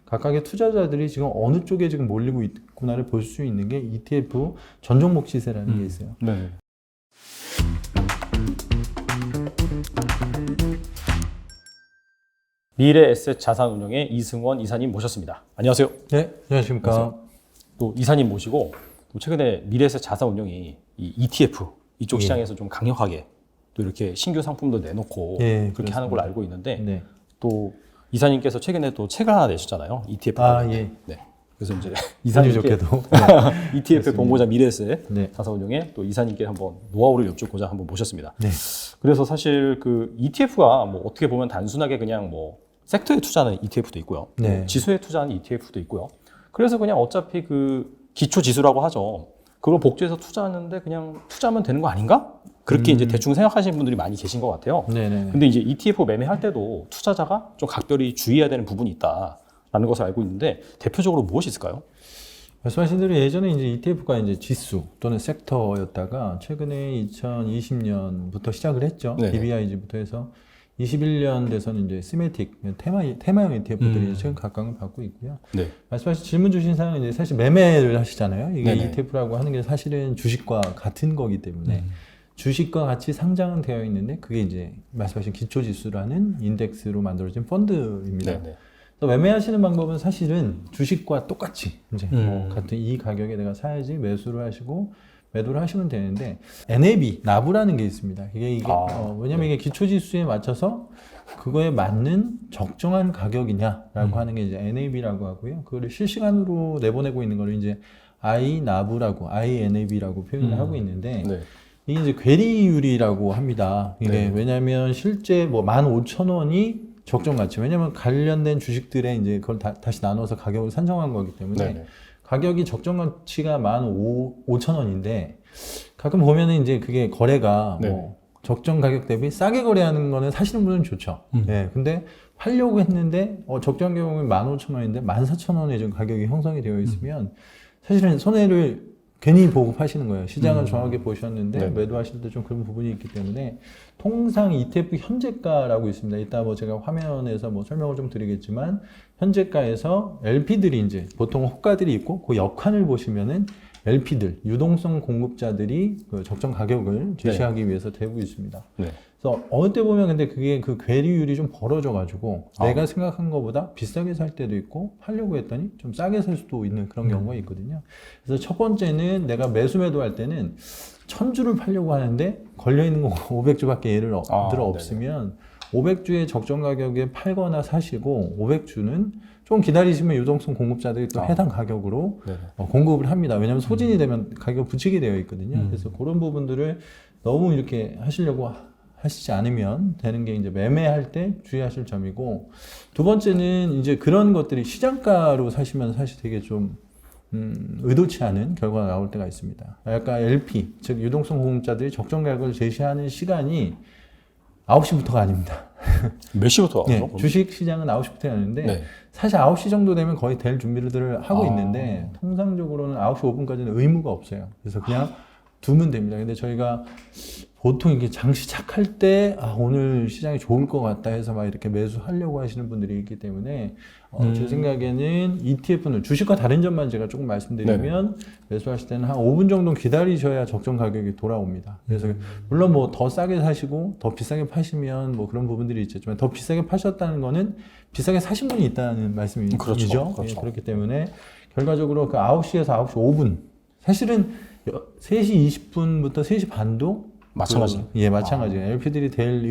각각의 투자자들이 지금 어느 쪽에 지금 몰리고 있구나를 볼 수 있는 게 ETF 전 종목 시세라는 게 있어요. 네. 미래에셋 자산운용의 이승원 이사님 모셨습니다. 안녕하세요. 네, 안녕하십니까. 안녕하세요. 또 이사님 모시고 또 최근에 미래에셋 자산운용이 이 ETF 이쪽 시장에서 좀 강력하게 또 이렇게 신규 상품도 내놓고 그렇게 그렇습니다. 하는 걸로 알고 있는데 네. 또 이사님께서 최근에 또 책을 하나 내셨잖아요. ETF. 예. 네. 그래서 이제 이사님 이사님께 좋게도 ETF 본고자 미래에셋 네. 자산운용의 또 이사님께 한번 노하우를 여쭙고자 한번 모셨습니다. 네. 그래서 사실 그 ETF가 뭐 어떻게 보면 단순하게 그냥 뭐 섹터에 투자하는 ETF도 있고요. 네. 지수에 투자하는 ETF도 있고요. 그래서 그냥 어차피 그 기초 지수라고 하죠. 그걸 복제해서 투자하는데 그냥 투자하면 되는 거 아닌가? 그렇게 이제 대충 생각하시는 분들이 많이 계신 것 같아요. 네네. 근데 이제 ETF 매매할 때도 투자자가 좀 각별히 주의해야 되는 부분이 있다라는 것을 알고 있는데 대표적으로 무엇이 있을까요? 말씀하신 대로 예전에 이제 ETF가 이제 지수 또는 섹터였다가 최근에 2020년부터 시작을 했죠. 네네. DBIG부터 해서 21년 돼서는 이제 시메틱 테마형 ETF들이 최근 각광을 받고 있고요. 네. 말씀하신 질문 주신 사항은 이제 사실 매매를 하시잖아요. 이게 네네. ETF라고 하는 게 사실은 주식과 같은 거기 때문에 주식과 같이 상장은 되어 있는데 그게 이제 말씀하신 기초지수라는 인덱스로 만들어진 펀드입니다. 네네. 그래서 매매하시는 방법은 사실은 주식과 똑같이 이제 뭐 같은 이 가격에 내가 사야지 매수를 하시고 매도를 하시면 되는데 NAV, 나부라는 게 있습니다. 이게 왜냐면 이게 기초지수에 맞춰서 그거에 맞는 적정한 가격이냐라고 하는 게 이제 NAV라고 하고요. 그거를 실시간으로 내보내고 있는 거를 이제 INAV라고 표현을 하고 있는데 네. 이게 이제 괴리율이라고 합니다. 이게 네. 왜냐면 실제 뭐 15,000원이 적정 가치. 왜냐면 관련된 주식들에 이제 그걸 다시 나눠서 가격을 산정한 거기 때문에 네네. 가격이 적정 가치가 15,000원인데 가끔 보면은 이제 그게 거래가 네. 뭐 적정 가격 대비 싸게 거래하는 거는 사시는 분은 좋죠. 예. 근데 팔려고 했는데 적정 가격이 15,000원인데 14,000원에 지금 가격이 형성이 되어 있으면 사실은 손해를 괜히 보고 파시는 거예요. 시장을 정확하게 보셨는데 네. 매도하실 때 좀 그런 부분이 있기 때문에 통상 ETF 현재가라고 있습니다. 이따 뭐 제가 화면에서 뭐 설명을 좀 드리겠지만 현재가에서 LP들이 이제 보통 호가들이 있고 그 옆칸을 보시면은 LP들 유동성 공급자들이 그 적정 가격을 제시하기 위해서 되고 있습니다. 네. 그래서 어느 때 보면 근데 그게 그 괴리율이 좀 벌어져 가지고 내가 생각한 것보다 비싸게 살 때도 있고 팔려고 했더니 좀 싸게 살 수도 있는 그런 경우가 있거든요. 그래서 첫 번째는 내가 매도할 때는 1000주를 팔려고 하는데 걸려있는 건 500주밖에 예를 들어 없으면 500주의 적정 가격에 팔거나 사시고 500주는 좀 기다리시면 유동성 공급자들이 또 해당 가격으로 공급을 합니다. 왜냐하면 소진이 되면 가격 붙이게 되어 있거든요. 그래서 그런 부분들을 너무 이렇게 하시려고 하시지 않으면 되는 게 이제 매매할 때 주의하실 점이고, 두 번째는 이제 그런 것들이 시장가로 사시면 사실 되게 좀 의도치 않은 결과가 나올 때가 있습니다. 약간 LP, 즉 유동성 공급자들이 적정 가격을 제시하는 시간이 9시부터가 아닙니다. 몇 시부터 하죠? 네, 주식 시장은 9시부터 하는데 네. 사실 9시 정도 되면 거의 될 준비들을 하고 있는데 통상적으로는 9시 5분까지는 의무가 없어요. 그래서 그냥 두면 됩니다. 근데 저희가 보통 이게 장 시작할 때 오늘 시장이 좋을 것 같다 해서 막 이렇게 매수하려고 하시는 분들이 있기 때문에 제 생각에는 ETF는 주식과 다른 점만 제가 조금 말씀드리면 매수하실 때는 한 5분 정도 기다리셔야 적정 가격이 돌아옵니다. 그래서 물론 뭐 더 싸게 사시고 더 비싸게 파시면 뭐 그런 부분들이 있겠지만 더 비싸게 파셨다는 거는 비싸게 사신 분이 있다는 말씀이죠. 그렇죠. 예, 그렇기 때문에 결과적으로 그 9시에서 9시 5분 사실은 3시 20분부터 3시 반도 마찬가지. 예, 마찬가지예요. LP들이 될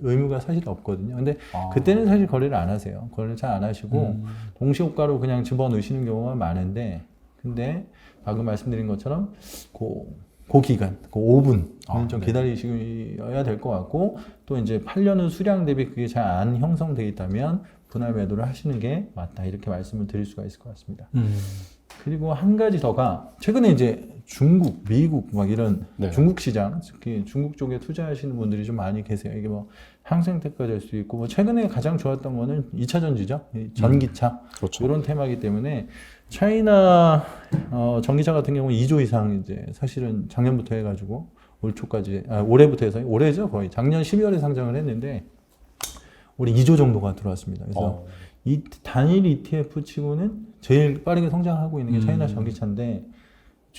의무가 사실 없거든요. 근데 그때는 사실 거래를 안 하세요. 거래를 잘 안 하시고 동시호가로 그냥 집어넣으시는 경우가 많은데, 근데 방금 말씀드린 것처럼 그 기간, 그 5분은 좀 기다리셔야 될 것 같고, 또 이제 팔려는 수량 대비 그게 잘 안 형성되어 있다면 분할 매도를 하시는 게 맞다, 이렇게 말씀을 드릴 수가 있을 것 같습니다. 그리고 한 가지 더가 최근에 이제 중국, 미국 막 이런 중국 시장, 특히 중국 쪽에 투자하시는 분들이 좀 많이 계세요. 이게 뭐 항생테크가 될 수도 있고, 뭐 최근에 가장 좋았던 거는 2차 전지죠. 전기차. 그렇죠. 이런 테마이기 때문에 차이나 전기차 같은 경우는 2조 이상 이제 사실은 작년부터 해가지고 올 초까지, 올해부터 해서 올해죠, 거의 작년 12월에 상장을 했는데 올해 2조 정도가 들어왔습니다. 그래서 단일 ETF 치고는 제일 빠르게 성장하고 있는 게 차이나 전기차인데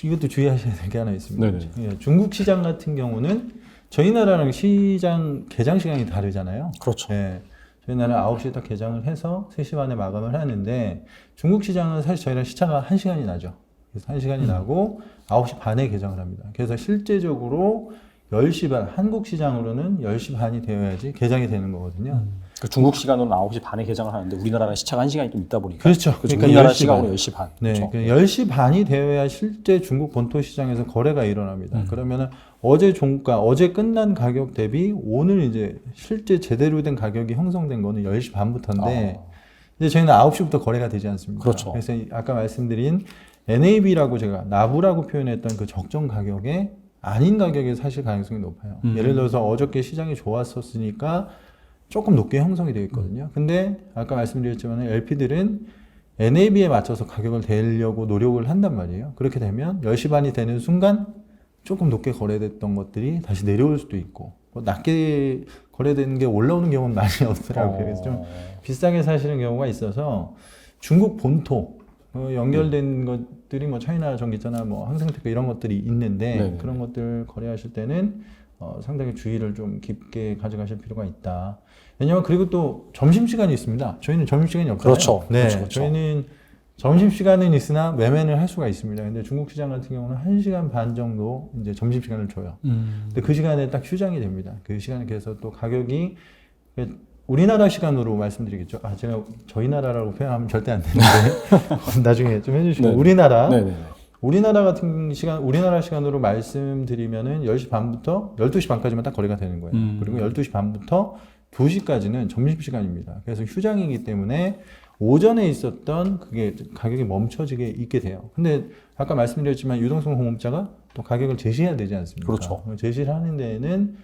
이것도 주의하셔야 될 게 하나 있습니다. 네네. 예, 중국 시장 같은 경우는 저희 나라랑 시장 개장 시간이 다르잖아요. 그렇죠. 예, 저희 나라 9시에 딱 개장을 해서 3시 반에 마감을 하는데 중국 시장은 사실 저희랑 시차가 1시간이 나죠. 그래서 1시간이 나고 9시 반에 개장을 합니다. 그래서 실제적으로 10시 반, 한국 시장으로는 10시 반이 되어야지 개장이 되는 거거든요. 그 중국 시간으로는 9시 반에 개장을 하는데 우리나라는 시차가 1시간이 좀 있다 보니까. 그렇죠. 그러니까 우리나라 시간으로 10시 반. 네, 그렇죠. 10시 반이 되어야 실제 중국 본토 시장에서 거래가 일어납니다. 그러면은 어제 종가, 어제 끝난 가격 대비 오늘 이제 실제 제대로 된 가격이 형성된 거는 10시 반부터인데 이제 저희는 9시부터 거래가 되지 않습니까? 그렇죠. 그래서 아까 말씀드린 NAB라고 제가 나부라고 표현했던 그 적정 가격에 아닌 가격에 사실 가능성이 높아요. 예를 들어서 어저께 시장이 좋았었으니까 조금 높게 형성이 되어 있거든요. 근데 아까 말씀드렸지만 LP들은 NAB에 맞춰서 가격을 대려고 노력을 한단 말이에요. 그렇게 되면 10시 반이 되는 순간 조금 높게 거래됐던 것들이 다시 내려올 수도 있고 뭐 낮게 거래되는 게 올라오는 경우는 많이 없더라고요. 그래서 좀 비싸게 사시는 경우가 있어서 중국 본토 연결된 것들이 뭐 차이나 전기차나 뭐 항생테크 이런 것들이 있는데 네네. 그런 것들 거래하실 때는 상당히 주의를 좀 깊게 가져가실 필요가 있다. 왜냐면 그리고 또 점심시간이 있습니다. 저희는 점심시간이 없잖아요. 그렇죠. 네, 그렇죠, 그렇죠. 저희는 점심시간은 있으나 매매를 할 수가 있습니다. 근데 중국 시장 같은 경우는 1시간 반 정도 이제 점심시간을 줘요. 근데 그 시간에 딱 휴장이 됩니다. 그 시간에 그래서 또 가격이 우리나라 시간으로 말씀드리겠죠. 제가 저희 나라라고 표현하면 절대 안 되는데 나중에 좀 해주시고 네. 우리나라 네네. 우리나라 같은 시간, 우리나라 시간으로 말씀드리면은 10시 반부터 12시 반까지만 딱 거래가 되는 거예요. 그리고 12시 반부터 2시까지는 점심시간입니다. 그래서 휴장이기 때문에 오전에 있었던 그게 가격이 멈춰지게 있게 돼요. 근데 아까 말씀드렸지만 유동성 공급자가 또 가격을 제시해야 되지 않습니까? 그렇죠. 제시를 하는 데에는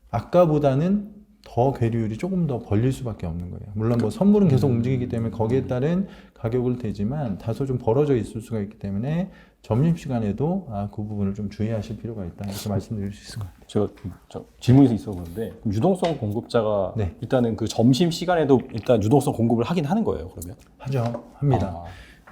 아까보다는 더 괴리율이 조금 더 벌릴 수밖에 없는 거예요. 물론 뭐 선물은 계속 움직이기 때문에 거기에 따른 가격을 대지만 다소 좀 벌어져 있을 수가 있기 때문에 점심시간에도 그 부분을 좀 주의하실 필요가 있다 이렇게 말씀드릴 수 있을 것 같아요. 제가 질문이 있어 보는데 유동성 공급자가 네. 일단은 그 점심 시간에도 일단 유동성 공급을 하긴 하는 거예요. 그러면? 하죠. 합니다.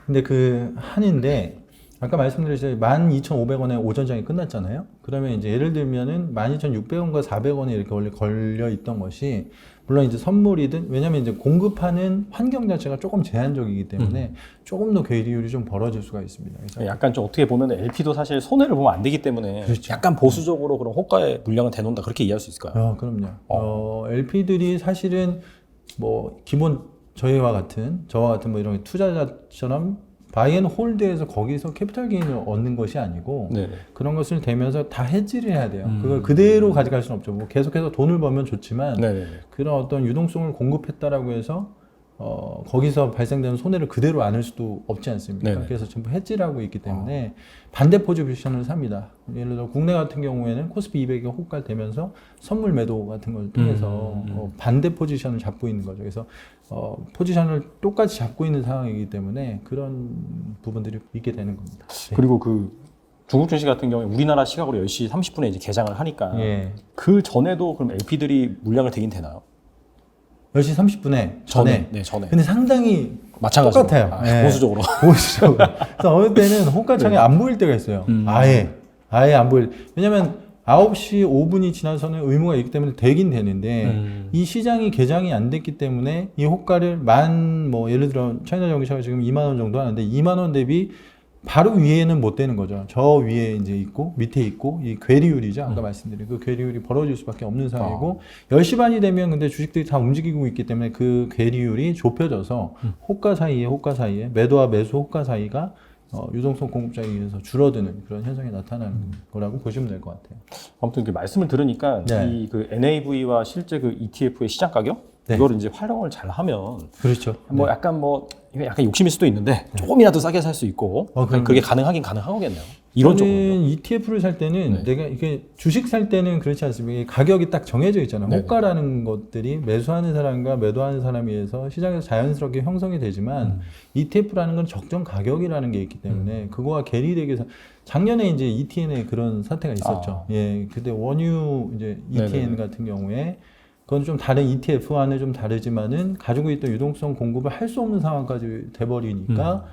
근데 그 한인데 아까 말씀드렸듯이 12,500원에 오전장이 끝났잖아요. 그러면 이제 예를 들면은 12,600원과 400원에 이렇게 원래 걸려 있던 것이 물론 이제 선물이든 왜냐면 이제 공급하는 환경 자체가 조금 제한적이기 때문에 조금 더 괴리율이 좀 벌어질 수가 있습니다. 그래서 약간 좀 어떻게 보면 LP도 사실 손해를 보면 안 되기 때문에 그렇죠. 약간 보수적으로 그런 호가의 물량을 대놓는다 그렇게 이해할 수 있을까요? 그럼요. LP들이 사실은 뭐 기본 저와 같은 뭐 이런 투자자처럼 바이앤홀드해서 거기서 캐피탈 게인을 얻는 것이 아니고 네네. 그런 것을 대면서 다 해지를 해야 돼요. 그걸 그대로 가져갈 수는 없죠. 뭐 계속해서 돈을 벌면 좋지만 네네. 그런 어떤 유동성을 공급했다라고 해서 거기서 발생되는 손해를 그대로 안을 수도 없지 않습니까? 네네. 그래서 전부 해지를 하고 있기 때문에 반대 포지션을 삽니다. 예를 들어 국내 같은 경우에는 코스피 200이 호가되면서 선물 매도 같은 걸 통해서 반대 포지션을 잡고 있는 거죠. 그래서 포지션을 똑같이 잡고 있는 상황이기 때문에 그런 부분들이 있게 되는 겁니다. 네. 그리고 그 중국 증시 같은 경우에 우리나라 시각으로 10시 30분에 이제 개장을 하니까 예. 그 전에도 그럼 LP들이 물량을 대긴 되나요? 10시 30분에 전에. 네, 전에. 근데 상당히 마찬가지로. 똑같아요. 예. 보수적으로. 보수적으로. 그래서 어느 때는 호가창이 안 보일 때가 있어요. 아예 안 보일. 왜냐면 9시 5분이 지나서는 의무가 있기 때문에 되긴 되는데 이 시장이 개장이 안 됐기 때문에 이 호가를 뭐 예를 들어 차이나 전기차가 지금 2만 원 정도 하는데 2만 원 대비 바로 위에는 못 되는 거죠. 저 위에 이제 있고 밑에 있고 이 괴리율이죠. 아까 말씀드린 그 괴리율이 벌어질 수밖에 없는 상황이고 10시 반이 되면 근데 주식들이 다 움직이고 있기 때문에 그 괴리율이 좁혀져서 호가 사이에 매도와 매수 호가 사이가 유동성 공급자에 의해서 줄어드는 그런 현상이 나타나는 거라고 보시면 될 것 같아요. 아무튼 그 말씀을 들으니까 네. 이 그 NAV와 실제 그 ETF의 시장 가격 네. 이거를 이제 활용을 잘 하면 그렇죠. 뭐 약간 뭐 이거 약간 욕심일 수도 있는데 조금이라도 싸게 살 수 있고 그럼요. 그게 가능하긴 가능하겠네요. 이론적으로요. 저는 ETF를 살 때는 내가 이게 주식 살 때는 그렇지 않습니까? 가격이 딱 정해져 있잖아요. 네네. 호가라는 것들이 매수하는 사람과 매도하는 사람에 의해서 시장에서 자연스럽게 형성이 되지만 ETF라는 건 적정 가격이라는 게 있기 때문에 그거와 괴리되기 위해서 작년에 이제 ETN에 그런 사태가 있었죠. 예, 그때 원유 이제 ETN 네네. 같은 경우에 그건 좀 다른 ETF와는 좀 다르지만은 가지고 있던 유동성 공급을 할 수 없는 상황까지 돼버리니까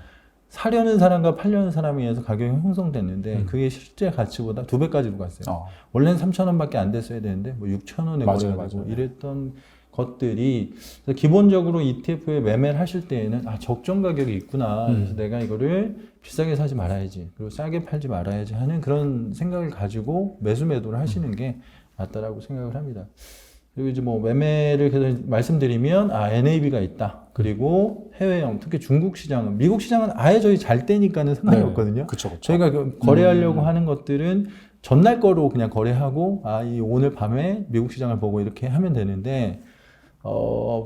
사려는 사람과 팔려는 사람에 의해서 가격이 형성됐는데 그게 실제 가치보다 2배까지도 갔어요. 원래는 3,000원밖에 안 됐어야 되는데 뭐 6,000원에 맞아요, 거래가 되고 맞아요. 이랬던 것들이 그래서 기본적으로 ETF에 매매를 하실 때에는 적정 가격이 있구나. 그래서 내가 이거를 비싸게 사지 말아야지. 그리고 싸게 팔지 말아야지 하는 그런 생각을 가지고 매수매도를 하시는 게 맞다라고 생각을 합니다. 그리고 이제 뭐 매매를 계속 말씀드리면 NAV가 있다. 그리고 해외형, 특히 중국 시장은, 미국 시장은 아예 저희 잘 때니까는 상관이 없거든요. 그쵸. 저희가 거래하려고 하는 것들은 전날 거로 그냥 거래하고 이 오늘 밤에 미국 시장을 보고 이렇게 하면 되는데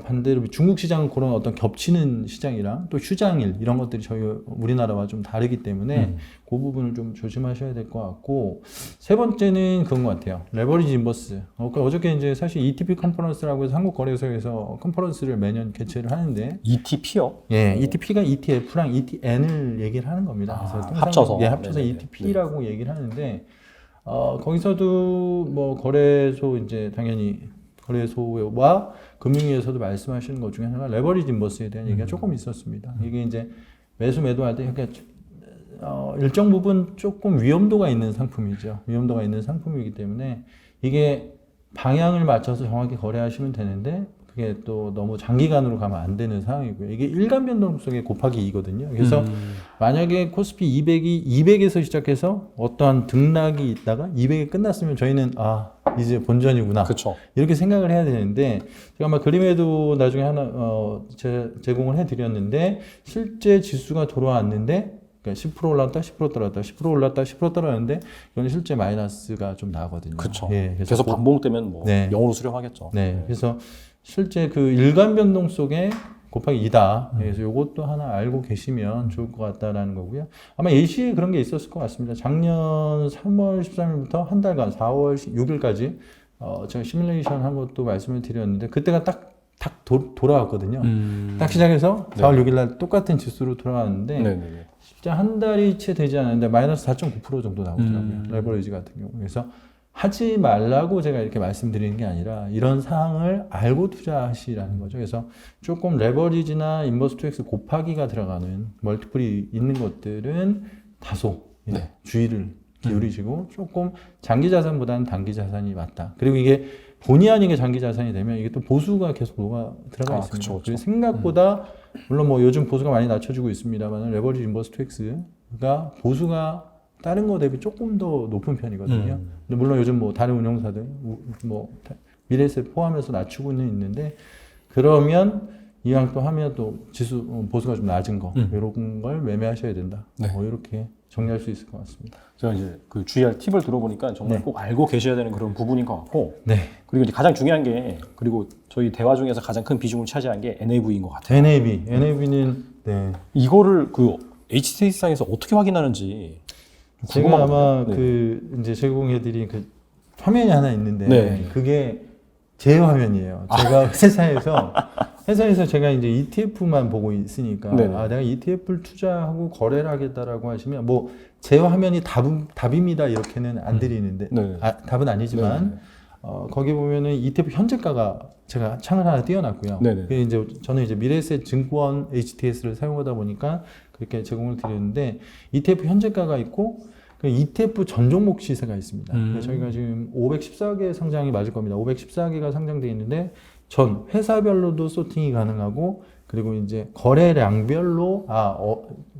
반대로 중국 시장은 그런 어떤 겹치는 시장이랑 또 휴장일 이런 것들이 저희 우리나라와 좀 다르기 때문에 그 부분을 좀 조심하셔야 될 것 같고, 세 번째는 그런 것 같아요. 레버리지 인버스. 어저께 이제 사실 ETP 컨퍼런스라고 해서 한국거래소에서 컨퍼런스를 매년 개최를 하는데 ETP요? 예, ETP가 ETF랑 ETN을 얘기를 하는 겁니다. 그래서 통상, 합쳐서. 예, 합쳐서 네네네. ETP라고 얘기를 하는데 거기서도 뭐 거래소 이제 당연히 거래소와 금융위에서도 말씀하시는 것 중에 하나가 레버리지 인버스에 대한 얘기가 조금 있었습니다. 이게 이제 매수 매도할 때 일정 부분 조금 위험도가 있는 상품이죠. 위험도가 있는 상품이기 때문에 이게 방향을 맞춰서 정확히 거래하시면 되는데 그게 또 너무 장기간으로 가면 안 되는 상황이고요. 이게 일간 변동성의 곱하기 2거든요. 그래서 만약에 코스피 200이 200에서 시작해서 어떠한 등락이 있다가 200이 끝났으면 저희는 이제 본전이구나. 그쵸. 이렇게 생각을 해야 되는데 제가 아마 그림에도 나중에 하나 제공을 해드렸는데 실제 지수가 돌아왔는데 그러니까 10% 올랐다, 10% 떨어졌다, 10% 올랐다, 10% 떨어졌는데 이건 실제 마이너스가 좀 나거든요. 그쵸. 예, 그래서 계속 반복되면 뭐 네. 0으로 수렴하겠죠. 네, 그래서 실제 그 일간 변동 속에 곱하기 2다. 그래서 이것도 하나 알고 계시면 좋을 것 같다라는 거고요. 아마 예시에 그런 게 있었을 것 같습니다. 작년 3월 13일부터 한 달간 4월 6일까지 제가 시뮬레이션 한 것도 말씀을 드렸는데 그때가 딱 돌아왔거든요. 딱 시작해서 4월 6일 날 똑같은 지수로 돌아왔는데 네네네. 진짜 한 달이 채 되지 않았는데 마이너스 4.9% 정도 나오더라고요. 레버리지 같은 경우. 그래서 하지 말라고 제가 이렇게 말씀드리는 게 아니라 이런 사항을 알고 투자하시라는 거죠. 그래서 조금 레버리지나 인버스 투 X 곱하기가 들어가는 멀티플이 있는 것들은 다소 주의를 기울이시고 조금 장기 자산보다는 단기 자산이 맞다. 그리고 이게 본의 아니게 장기 자산이 되면 이게 또 보수가 계속 들어가 있습니다. 그쵸. 그래서 생각보다 물론 뭐 요즘 보수가 많이 낮춰지고 있습니다만 레버리지 인버스 투 X가 보수가 다른 거 대비 조금 더 높은 편이거든요. 근데 물론 요즘 뭐 다른 운용사들 뭐 미래에셋 포함해서 낮추고는 있는데 그러면 이왕 또 하면 또 지수 보수가 좀 낮은 거 이런 걸 매매하셔야 된다. 뭐 이렇게 정리할 수 있을 것 같습니다. 제가 이제 그 주의할 팁을 들어보니까 정말 꼭 알고 계셔야 되는 그런 부분인 것 같고. 네. 그리고 이제 가장 중요한 게 그리고 저희 대화 중에서 가장 큰 비중을 차지한 게 NAV인 것 같아요. NAV는 네. 이거를 그 HTS상에서 어떻게 확인하는지 제가 아마 네. 그 이제 제공해드린 그 화면이 하나 있는데 네. 그게 제 화면이에요. 제가 회사에서 제가 이제 ETF만 보고 있으니까 네네. 내가 ETF를 투자하고 거래를 하겠다라고 하시면 뭐 제 화면이 답입니다 이렇게는 안 드리는데 답은 아니지만 거기 보면은 ETF 현재가가 제가 창을 하나 띄워놨고요. 그게 이제 저는 이제 미래에셋 증권 HTS를 사용하다 보니까 그렇게 제공을 드리는데 ETF 현재가가 있고 그 ETF 전 종목 시세가 있습니다. 그래서 저희가 지금 514개 상장이 맞을 겁니다. 514개가 상장되어 있는데 전 회사별로도 소팅이 가능하고 그리고 이제 거래량별로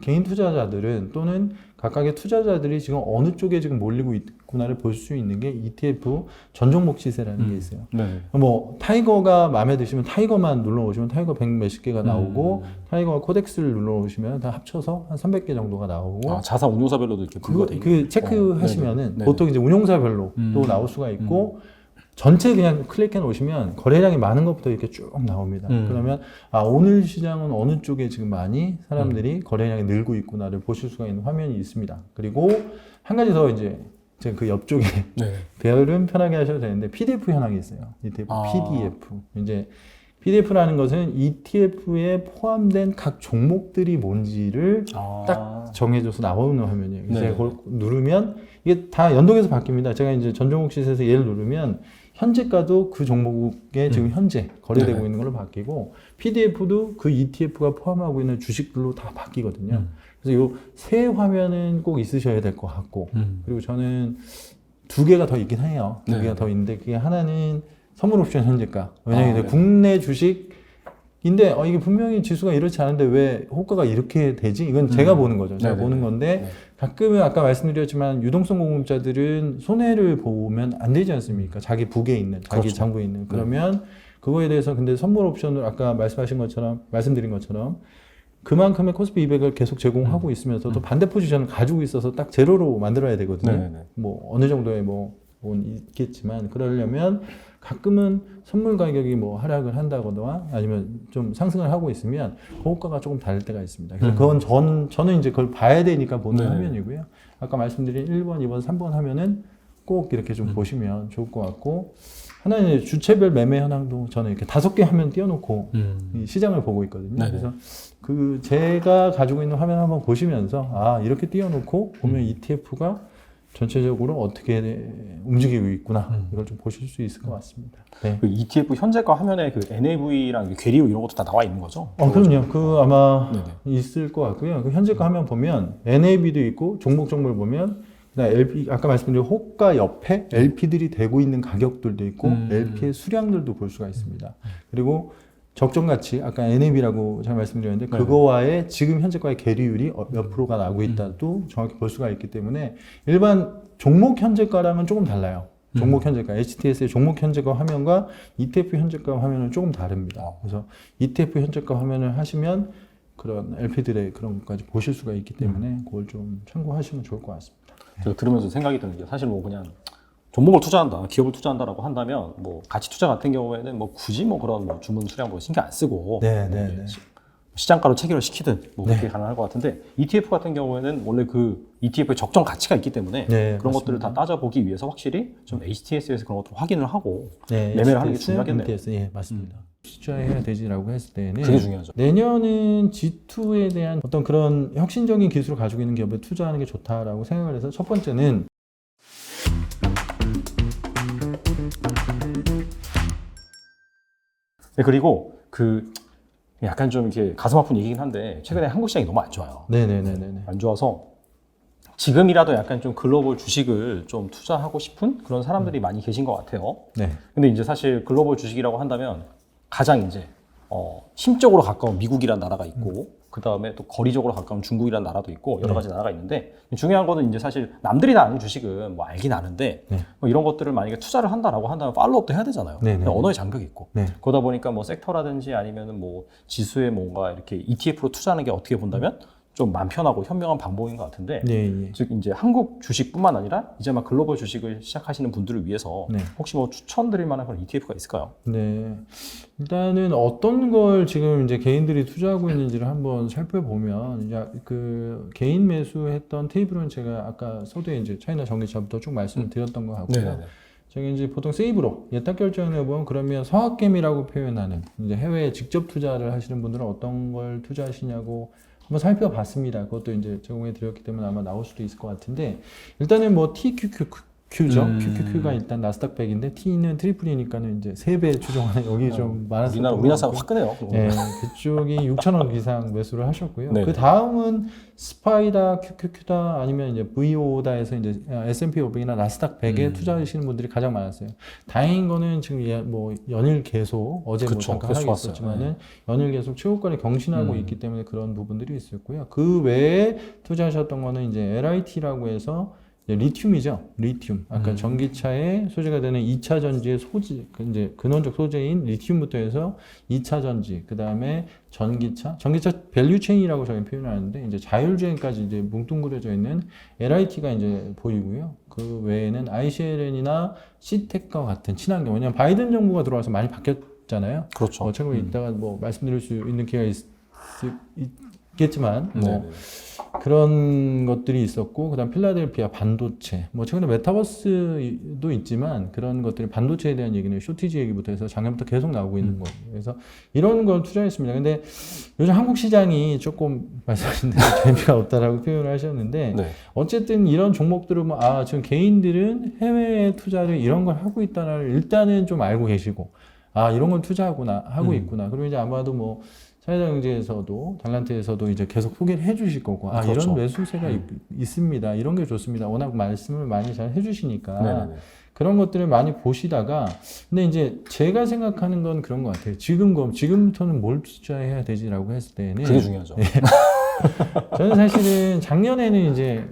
개인 투자자들은 또는 각각의 투자자들이 지금 어느 쪽에 지금 몰리고 있구나를 볼 수 있는 게 ETF 전 종목 시세라는 게 있어요. 뭐 타이거가 마음에 드시면 타이거만 눌러오시면 타이거 100 몇십 개가 나오고 타이거와 코덱스를 눌러오시면 다 합쳐서 한 300개 정도가 나오고 자산 운용사별로도 이렇게 분류가 되고 그 체크하시면은 보통 이제 운용사별로 또 나올 수가 있고 전체 그냥 클릭해 놓으시면 거래량이 많은 것부터 이렇게 쭉 나옵니다. 그러면 오늘 시장은 어느 쪽에 지금 많이 사람들이 거래량이 늘고 있구나를 보실 수가 있는 화면이 있습니다. 그리고 한 가지 더 이제 그 옆쪽에 배열은 편하게 하셔도 되는데 PDF 현황이 있어요. ETF, PDF. 이제 PDF라는 것은 ETF에 포함된 각 종목들이 뭔지를 딱 정해줘서 나오는 화면이에요. 그래서 제가 그걸 누르면 이게 다 연동해서 바뀝니다. 제가 이제 전 종목 시세에서 얘를 누르면 현재가도 그 종목에 지금 현재 거래되고 네네. 있는 걸로 바뀌고 PDF도 그 ETF가 포함하고 있는 주식들로 다 바뀌거든요. 그래서 요 세 화면은 꼭 있으셔야 될 것 같고 그리고 저는 두 개가 더 있긴 해요. 두 네네. 개가 더 있는데 그게 하나는 선물 옵션 현재가 왜냐하면 이제 네네. 국내 주식인데 이게 분명히 지수가 이렇지 않은데 왜 호가가 이렇게 되지? 이건 제가 보는 거죠. 제가 네네네. 보는 건데 네. 가끔은 아까 말씀드렸지만 유동성 공급자들은 손해를 보면 안 되지 않습니까? 자기 북에 있는, 자기 그렇죠. 장부에 있는. 그러면 그거에 대해서 근데 선물 옵션을 아까 말씀드린 것처럼 그만큼의 코스피 200을 계속 제공하고 있으면서도 반대 포지션을 가지고 있어서 딱 제로로 만들어야 되거든요. 네네네. 뭐 어느 정도의 뭐 있겠지만 그러려면 가끔은 선물 가격이 뭐 하락을 한다거나 아니면 좀 상승을 하고 있으면 고가가 조금 다를 때가 있습니다. 그래서 그건 저는 이제 그걸 봐야 되니까 보는 네네. 화면이고요. 아까 말씀드린 1번, 2번, 3번 화면은 꼭 이렇게 좀 보시면 좋을 것 같고 하나는 이제 주체별 매매 현황도 저는 이렇게 5개 화면 띄워놓고 이 시장을 보고 있거든요. 네네. 그래서 그 제가 가지고 있는 화면 한번 보시면서 이렇게 띄워놓고 보면 ETF가 전체적으로 어떻게 움직이고 있구나 이걸 좀 보실 수 있을 것 같습니다. 네. 그 ETF 현재가 화면에 그 NAV랑 괴리율 이런 것도 다 나와 있는 거죠? 그럼요. 그 아마 네네. 있을 것 같고요. 그 현재 거 화면 보면 NAV도 있고 종목을 보면 그다음에 LP 아까 말씀드린 호가 옆에 LP들이 되고 있는 가격들도 있고 LP의 수량들도 볼 수가 있습니다. 그리고 적정 가치 아까 NAV라고 제가 말씀드렸는데 그거와의 지금 현재가의 괴리율이 몇 프로가 나고 있다도 정확히 볼 수가 있기 때문에 일반 종목 현재가랑은 조금 달라요. 종목 현재가 HTS의 종목 현재가 화면과 ETF 현재가 화면은 조금 다릅니다. 그래서 ETF 현재가 화면을 하시면 그런 LP들의 그런 것까지 보실 수가 있기 때문에 그걸 좀 참고하시면 좋을 것 같습니다. 제가 들으면서 생각이 드는 게 사실 뭐 그냥 종목을 투자한다, 기업을 투자한다라고 한다면 뭐 가치 투자 같은 경우에는 뭐 굳이 뭐 그런 뭐 주문 수량 뭐 신경 안 쓰고 네. 시장가로 체결을 시키든 뭐 그렇게 가능할 것 같은데 ETF 같은 경우에는 원래 그 ETF의 적정 가치가 있기 때문에 그런 맞습니다. 것들을 다 따져보기 위해서 확실히 좀 HTS에서 그런 것들 확인을 하고 네, 매매를 하는 게 HTS, 중요하겠네요. MTS, 예, 맞습니다. 투자해야 되지라고 했을 때는 그게 중요하죠. 내년은 G2에 대한 어떤 그런 혁신적인 기술을 가지고 있는 기업에 투자하는 게 좋다라고 생각을 해서 첫 번째는 네, 그리고 그 약간 좀 이렇게 가슴 아픈 얘기긴 한데 최근에 한국 시장이 너무 안 좋아요. 네네네네. 안 좋아서 지금이라도 약간 좀 글로벌 주식을 좀 투자하고 싶은 그런 사람들이 많이 계신 것 같아요. 네. 근데 이제 사실 글로벌 주식이라고 한다면 가장 이제 심적으로 가까운 미국이라는 나라가 있고 그 다음에 또 거리적으로 가까운 중국이라는 나라도 있고 여러 가지 나라가 있는데 중요한 거는 이제 사실 남들이 다 아는 주식은 뭐 알긴 아는데 뭐 이런 것들을 만약에 투자를 한다라고 한다면 팔로우업도 해야 되잖아요. 언어의 장벽이 있고 그러다 보니까 뭐 섹터라든지 아니면은 뭐 지수에 뭔가 이렇게 ETF로 투자하는 게 어떻게 본다면 좀 마음 편하고 현명한 방법인 것 같은데 즉 이제 한국 주식뿐만 아니라 이제 막 글로벌 주식을 시작하시는 분들을 위해서 혹시 뭐 추천드릴 만한 그런 ETF가 있을까요? 네. 일단은 어떤 걸 지금 이제 개인들이 투자하고 있는지를 한번 살펴보면 이제 그 개인 매수했던 테이블은 제가 아까 서두에 이제 차이나 전기차부터 쭉 말씀을 드렸던 것 같고요. 제가 이제 보통 세이브로 예탁 결정해 보면 그러면 서학개미라고 표현하는 이제 해외에 직접 투자를 하시는 분들은 어떤 걸 투자하시냐고 한번 살펴봤습니다. 그것도 이제 제공해 드렸기 때문에 아마 나올 수도 있을 것 같은데 일단은 뭐 TQQQ죠. QQQ가 일단 나스닥 100인데 T는 트리플이니까는 이제 3배 추종하는 여기 좀 많았을 우리나라 사람 화끈해요. 네, 그쪽이 6,000원 이상 매수를 하셨고요. 네네. 그 다음은 스파이다, QQQ다 아니면 이제 VO다에서 이제 S&P 500이나 나스닥 100에 투자하시는 분들이 가장 많았어요. 다행인 거는 지금 뭐 연일 계속 어제 뭐 그쵸, 잠깐 계속 하긴 왔어요. 했었지만은 연일 계속 최고가를 경신하고 있기 때문에 그런 부분들이 있었고요. 그 외에 투자하셨던 거는 이제 LIT라고 해서 리튬이죠. 리튬. 아까 전기차에 소재가 되는 2차 전지의 소재, 이제 근원적 소재인 리튬부터 해서 2차 전지, 그 다음에 전기차 밸류체인이라고 저희는 표현하는데 이제 자율주행까지 이제 뭉뚱그려져 있는 LIT가 이제 보이고요. 그 외에는 ICLN이나 시텍과 같은 친환경. 왜냐하면 바이든 정부가 들어와서 많이 바뀌었잖아요. 그렇죠. 최근에 이따가 뭐 말씀드릴 수 있는 기회가 있겠지만 뭐 그런 것들이 있었고, 그다음 필라델피아 반도체, 뭐 최근에 메타버스도 있지만 그런 것들이 반도체에 대한 얘기는 쇼티지 얘기부터 해서 작년부터 계속 나오고 있는 거예요. 그래서 이런 걸 투자했습니다. 근데 요즘 한국 시장이 조금 말씀하신 대로 재미가 없다라고 표현을 하셨는데 네. 어쨌든 이런 종목들을 뭐, 지금 개인들은 해외 투자를 이런 걸 하고 있다는 일단은 좀 알고 계시고, 이런 걸 투자하구나, 하고 있구나. 그리고 이제 아마도 뭐, 사회자경제에서도, 달란트에서도 이제 계속 소개를 해 주실 거고, 그렇죠. 이런 매수세가 있습니다. 이런 게 좋습니다. 워낙 말씀을 많이 잘 해 주시니까. 네네네. 그런 것들을 많이 보시다가, 근데 이제 제가 생각하는 건 그런 것 같아요. 지금부터는 뭘 투자해야 되지라고 했을 때는. 그게 중요하죠. 저는 사실은 작년에는 이제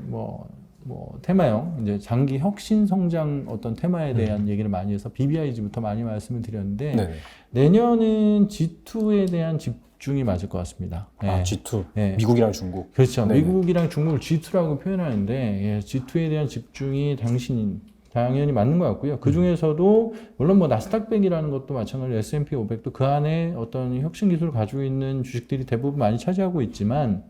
테마형, 이제 장기 혁신 성장 어떤 테마에 대한 얘기를 많이 해서 BBIG부터 많이 말씀을 드렸는데, 네네. 내년은 G2에 대한 집중이 맞을 것 같습니다. G2. 예. 미국이랑 중국. 그렇죠. 네네. 미국이랑 중국을 G2라고 표현하는데, G2에 대한 집중이 당연히 맞는 것 같고요. 그 중에서도 물론 뭐 나스닥백이라는 것도 마찬가지로 S&P 500도 그 안에 어떤 혁신 기술을 가지고 있는 주식들이 대부분 많이 차지하고 있지만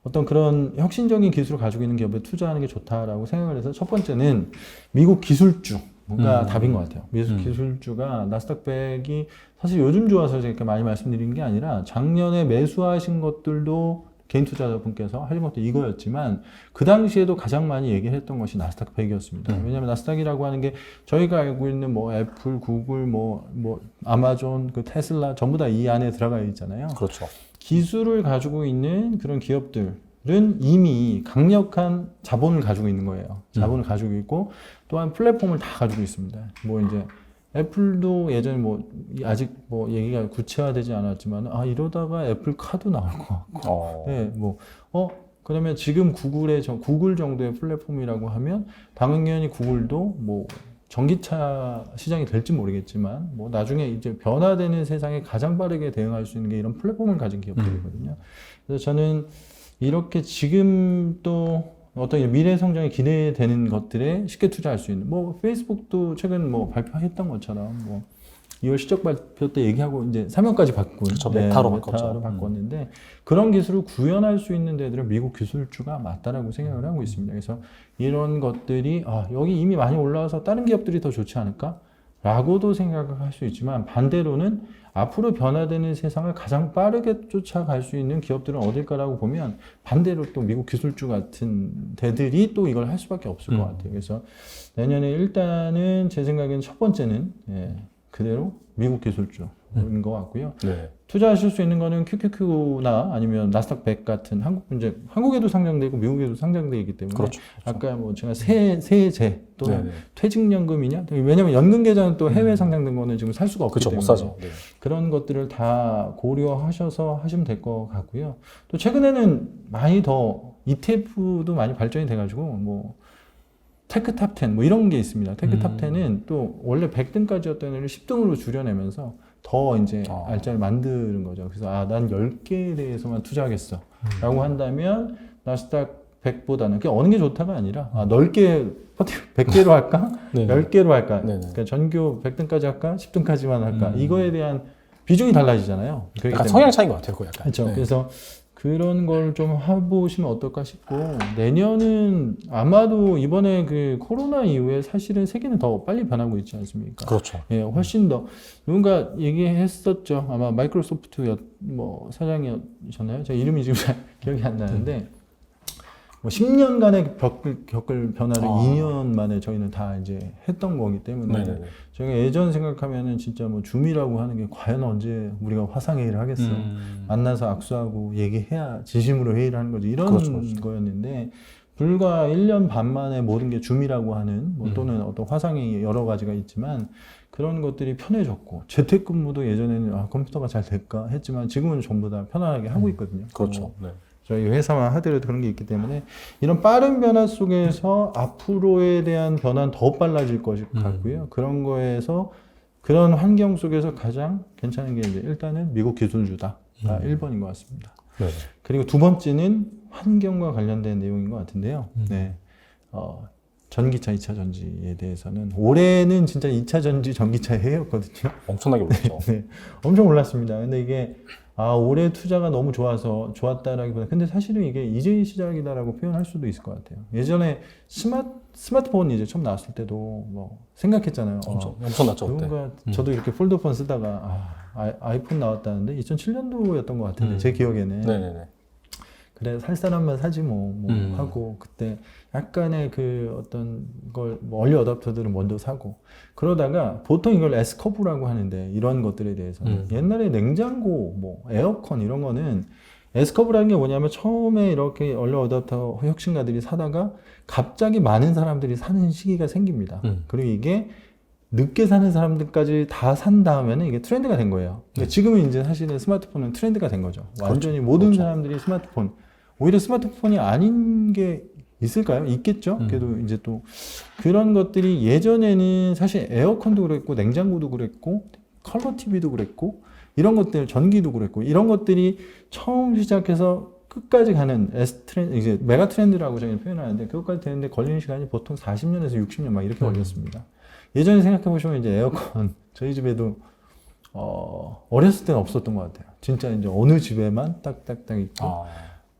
어떤 그런 혁신적인 기술을 가지고 있는 기업에 투자하는 게 좋다라고 생각을 해서 첫 번째는 미국 기술주가 답인 것 같아요. 미국 기술주가 나스닥백이 사실 요즘 좋아서 제가 많이 말씀드린 게 아니라 작년에 매수하신 것들도 개인 투자자분께서 하신 것도 이거였지만 그 당시에도 가장 많이 얘기했던 것이 나스닥 100이었습니다. 왜냐하면 나스닥이라고 하는 게 저희가 알고 있는 뭐 애플, 구글, 뭐 아마존, 그 테슬라 전부 다 이 안에 들어가 있잖아요. 그렇죠. 기술을 가지고 있는 그런 기업들은 이미 강력한 자본을 가지고 있는 거예요. 자본을 가지고 있고 또한 플랫폼을 다 가지고 있습니다. 뭐 이제 애플도 예전에 뭐 아직 뭐 얘기가 구체화되지 않았지만 이러다가 애플 카드 나올 것 같고 네, 그러면 지금 구글 정도의 플랫폼이라고 하면 당연히 구글도 뭐 전기차 시장이 될지 모르겠지만 뭐 나중에 이제 변화되는 세상에 가장 빠르게 대응할 수 있는 게 이런 플랫폼을 가진 기업들이거든요. 그래서 저는 이렇게 지금 또 어떤 미래 성장이 기대되는 것들에 쉽게 투자할 수 있는 뭐 페이스북도 최근 뭐 발표했던 것처럼 뭐 2월 실적 발표 때 얘기하고 이제 3년까지 바꾼 그렇죠. 메타로 바꿨죠. 메타로 바꿨는데 그런 기술을 구현할 수 있는 데들은 미국 기술주가 맞다라고 생각을 하고 있습니다. 그래서 이런 것들이 여기 이미 많이 올라와서 다른 기업들이 더 좋지 않을까? 라고도 생각을 할 수 있지만 반대로는 앞으로 변화되는 세상을 가장 빠르게 쫓아갈 수 있는 기업들은 어딜까라고 보면 반대로 또 미국 기술주 같은 데들이 또 이걸 할 수밖에 없을 것 같아요. 그래서 내년에 일단은 제 생각에는 첫 번째는 그대로 미국 기술주인 것 같고요. 네. 투자하실 수 있는 거는 QQQ나 아니면 나스닥 100 같은 한국에도 상장되고 미국에도 상장되어 있기 때문에 그렇죠. 아까 뭐 제가 세제 또는 네네. 퇴직연금이냐 왜냐면 연금 계좌는 또 해외 상장된 거는 지금 살 수가 없기 그렇죠. 때문에 못 사죠. 네. 그런 것들을 다 고려하셔서 하시면 될 것 같고요. 또 최근에는 많이 더 ETF도 많이 발전이 돼가지고 뭐 테크탑 10 뭐 이런 게 있습니다. 테크탑 10은 또 원래 100등까지였던 애를 10등으로 줄여내면서 더 이제 알짜를 만드는 거죠. 그래서 난 10개에 대해서만 투자하겠어 라고 한다면 나스닥 100보다는 그게 어느 게 좋다가 아니라 넓게 100개로 할까? 10개로 할까? 그러니까 전교 100등까지 할까? 10등까지만 할까? 이거에 대한 비중이 달라지잖아요. 약간 성향 차이인 것 같아요. 그거 약간. 그렇죠. 그래서 그런 걸 좀 해보시면 어떨까 싶고 내년은 아마도 이번에 그 코로나 이후에 사실은 세계는 더 빨리 변하고 있지 않습니까? 그렇죠. 훨씬 더 누군가 얘기했었죠. 아마 마이크로소프트 뭐 사장이었나요? 제 이름이 지금 잘 기억이 안 나는데 뭐 10년간의 겪을 변화를 2년 만에 저희는 다 이제 했던 거기 때문에 저희가 예전 생각하면은 진짜 뭐 줌이라고 하는 게 과연 언제 우리가 화상회의를 하겠어. 만나서 악수하고 얘기해야 진심으로 회의를 하는 거지. 이런 거였는데 불과 1년 반 만에 모든 게 줌이라고 하는 뭐 또는 어떤 화상회의 여러 가지가 있지만 그런 것들이 편해졌고 재택근무도 예전에는 컴퓨터가 잘 될까 했지만 지금은 전부 다 편안하게 하고 있거든요. 그렇죠. 네. 저희 회사만 하더라도 그런 게 있기 때문에 이런 빠른 변화 속에서 앞으로에 대한 변화는 더 빨라질 것 같고요. 그런 거에서 그런 환경 속에서 가장 괜찮은 게 이제 일단은 미국 기술주다. 1번인 것 같습니다. 네. 그리고 두 번째는 환경과 관련된 내용인 것 같은데요. 전기차, 2차 전지에 대해서는 올해는 진짜 2차 전지 전기차 해였거든요. 엄청나게 올랐죠. 네, 엄청 올랐습니다. 근데 이게 올해 투자가 너무 좋았다라기보다 근데 사실은 이게 이제 시작이다라고 표현할 수도 있을 것 같아요. 예전에 스마트폰 이제 처음 나왔을 때도 뭐 생각했잖아요. 엄청났죠 그때. 누군가 저도 이렇게 폴더폰 쓰다가 아이폰 나왔다는데 2007년도였던 것 같은데 제 기억에는 네네네. 그래 살 사람만 사지 뭐 하고 그때 약간의 그 어떤 걸 뭐 얼리 어답터들은 먼저 사고 그러다가 보통 이걸 S커브라고 하는데 이런 것들에 대해서는 옛날에 냉장고 뭐 에어컨 이런 거는 S커브라는 게 뭐냐면 처음에 이렇게 얼리 어답터 혁신가들이 사다가 갑자기 많은 사람들이 사는 시기가 생깁니다. 그리고 이게 늦게 사는 사람들까지 다 산 다음에는 이게 트렌드가 된 거예요. 그러니까 지금은 이제 사실은 스마트폰은 트렌드가 된 거죠. 완전히 모든 사람들이 스마트폰. 오히려 스마트폰이 아닌 게 있을까요? 있겠죠. 그래도 이제 또 그런 것들이 예전에는 사실 에어컨도 그랬고 냉장고도 그랬고 컬러 TV도 그랬고 이런 것들 전기도 그랬고 이런 것들이 처음 시작해서 끝까지 가는 S 트렌드 이제 메가 트렌드라고 저희는 표현하는데 그것까지 되는데 걸리는 시간이 보통 40년에서 60년 막 이렇게 걸렸습니다. 예전에 생각해 보시면 이제 에어컨 저희 집에도 어렸을 때는 없었던 것 같아요. 진짜 이제 어느 집에만 딱딱딱 있고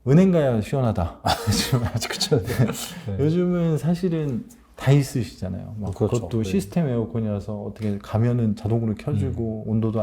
은행 가야 시원하다. 그렇죠. 요즘은 사실은 다 있으시잖아요. 막 그렇죠. 그것도 시스템 에어컨이라서 어떻게 가면은 자동으로 켜주고 온도도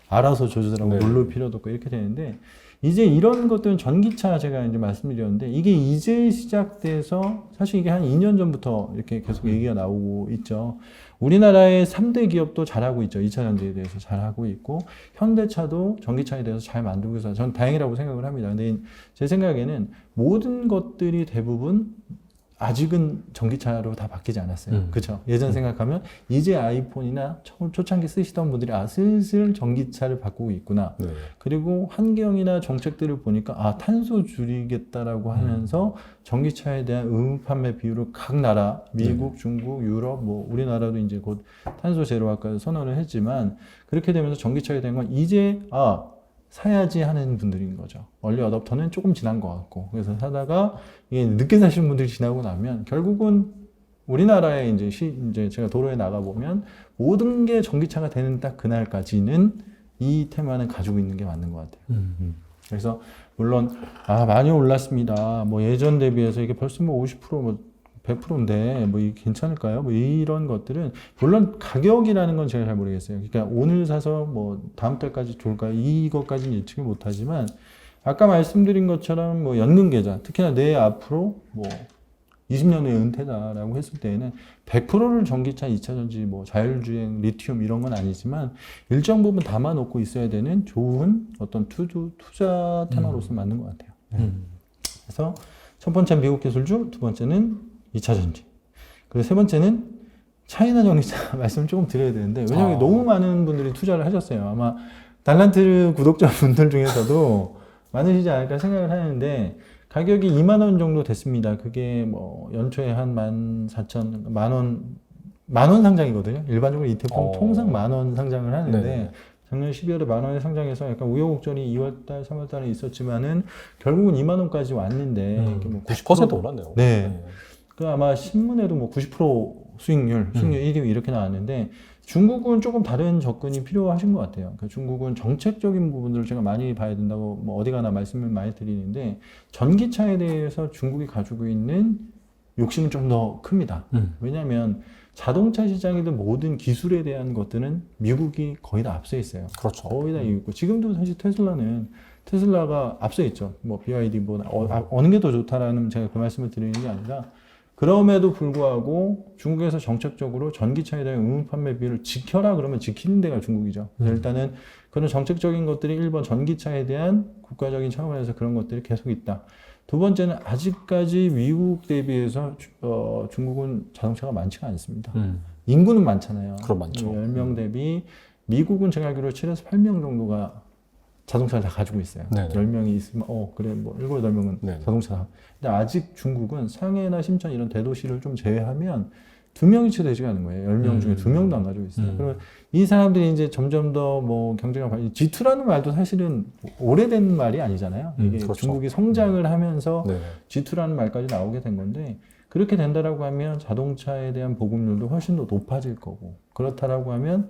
알아서 조절하고 누를 필요도 없고 이렇게 되는데 이제 이런 것들은 전기차 제가 이제 말씀드렸는데 이게 이제 시작돼서 사실 이게 한 2년 전부터 이렇게 계속 얘기가 나오고 있죠. 우리나라의 3대 기업도 잘하고 있죠. 2차 전지에 대해서 잘하고 있고 현대차도 전기차에 대해서 잘 만들고 있어서 전 다행이라고 생각을 합니다. 근데 제 생각에는 모든 것들이 대부분 아직은 전기차로 다 바뀌지 않았어요. 그렇죠. 예전 생각하면 이제 아이폰이나 초창기 쓰시던 분들이 슬슬 전기차를 바꾸고 있구나. 그리고 환경이나 정책들을 보니까 탄소 줄이겠다라고 하면서 전기차에 대한 의무 판매 비율을 각 나라, 미국, 중국, 유럽, 뭐 우리나라도 이제 곧 탄소 제로화까지 선언을 했지만 그렇게 되면서 전기차에 대한 건 이제 사야지 하는 분들인 거죠. 얼리 어답터는 조금 지난 것 같고 그래서 사다가 이게 늦게 사시는 분들이 지나고 나면 결국은 우리나라에 이제 제가 도로에 나가 보면 모든 게 전기차가 되는 딱 그날까지는 이 테마는 가지고 있는 게 맞는 것 같아요. 그래서 물론 많이 올랐습니다. 뭐 예전 대비해서 이게 벌써 뭐 50% 100%인데 뭐 이게 괜찮을까요? 뭐 이런 것들은 물론 가격이라는 건 제가 잘 모르겠어요. 그러니까 오늘 사서 뭐 다음 달까지 좋을까요? 이것까지는 예측을 못하지만 아까 말씀드린 것처럼 뭐 연금 계좌 특히나 내 앞으로 뭐 20년 후에 은퇴다라고 했을 때에는 100%를 전기차, 2차 전지, 뭐 자율주행, 리튬 이런 건 아니지만 일정 부분 담아놓고 있어야 되는 좋은 어떤 투자 테마로서 맞는 것 같아요. 그래서 첫 번째는 미국 기술주, 두 번째는 2차 전지. 그리고 세 번째는 차이나 전기차 말씀을 조금 드려야 되는데 왜냐하면 너무 많은 분들이 투자를 하셨어요. 아마 달란트 구독자분들 중에서도 많으시지 않을까 생각을 하는데 가격이 2만 원 정도 됐습니다. 그게 뭐 연초에 한 14,000, 만 원 상장이거든요. 일반적으로 ETF 통상 10,000원 상장을 하는데 작년 12월에 10,000원에 상장해서 약간 우여곡절이 2월달, 3월달에 있었지만은 결국은 2만 원까지 왔는데 이게 뭐 90% 올랐네요. 네. 그 아마 신문에도 뭐 90% 수익률 1위 이렇게 나왔는데 중국은 조금 다른 접근이 필요하신 것 같아요. 그러니까 중국은 정책적인 부분들을 제가 많이 봐야 된다고 뭐 어디 가나 말씀을 많이 드리는데 전기차에 대해서 중국이 가지고 있는 욕심은 좀 더 큽니다. 왜냐하면 자동차 시장이든 모든 기술에 대한 것들은 미국이 거의 다 앞서 있어요. 그렇죠. 거의 다 있고 지금도 사실 테슬라가 앞서 있죠. 뭐 BYD 뭐 어느 게 더 좋다라는 제가 그 말씀을 드리는 게 아니라 그럼에도 불구하고 중국에서 정책적으로 전기차에 대한 의무 판매 비율을 지켜라 그러면 지키는 데가 중국이죠. 그래서 일단은 그런 정책적인 것들이 1번 전기차에 대한 국가적인 차원에서 그런 것들이 계속 있다. 두 번째는 아직까지 미국 대비해서 중국은 자동차가 많지가 않습니다. 인구는 많잖아요. 그럼 많죠. 10명 대비 미국은 제가 알기로 7에서 8명 정도가 자동차를 다 가지고 있어요. 네네. 10명이 있으면 그래 뭐 7, 8명은 네네. 자동차. 근데 아직 중국은 상해나 심천 이런 대도시를 좀 제외하면 2명이 채 되지가 않은 거예요. 10명 중에 2명도 안 가지고 있어요. 그러면 이 사람들이 이제 점점 더 뭐 경제가 G2라는 말도 사실은 오래된 말이 아니잖아요. 이게 그렇죠. 중국이 성장을 하면서 네. G2라는 말까지 나오게 된 건데 그렇게 된다라고 하면 자동차에 대한 보급률도 훨씬 더 높아질 거고 그렇다라고 하면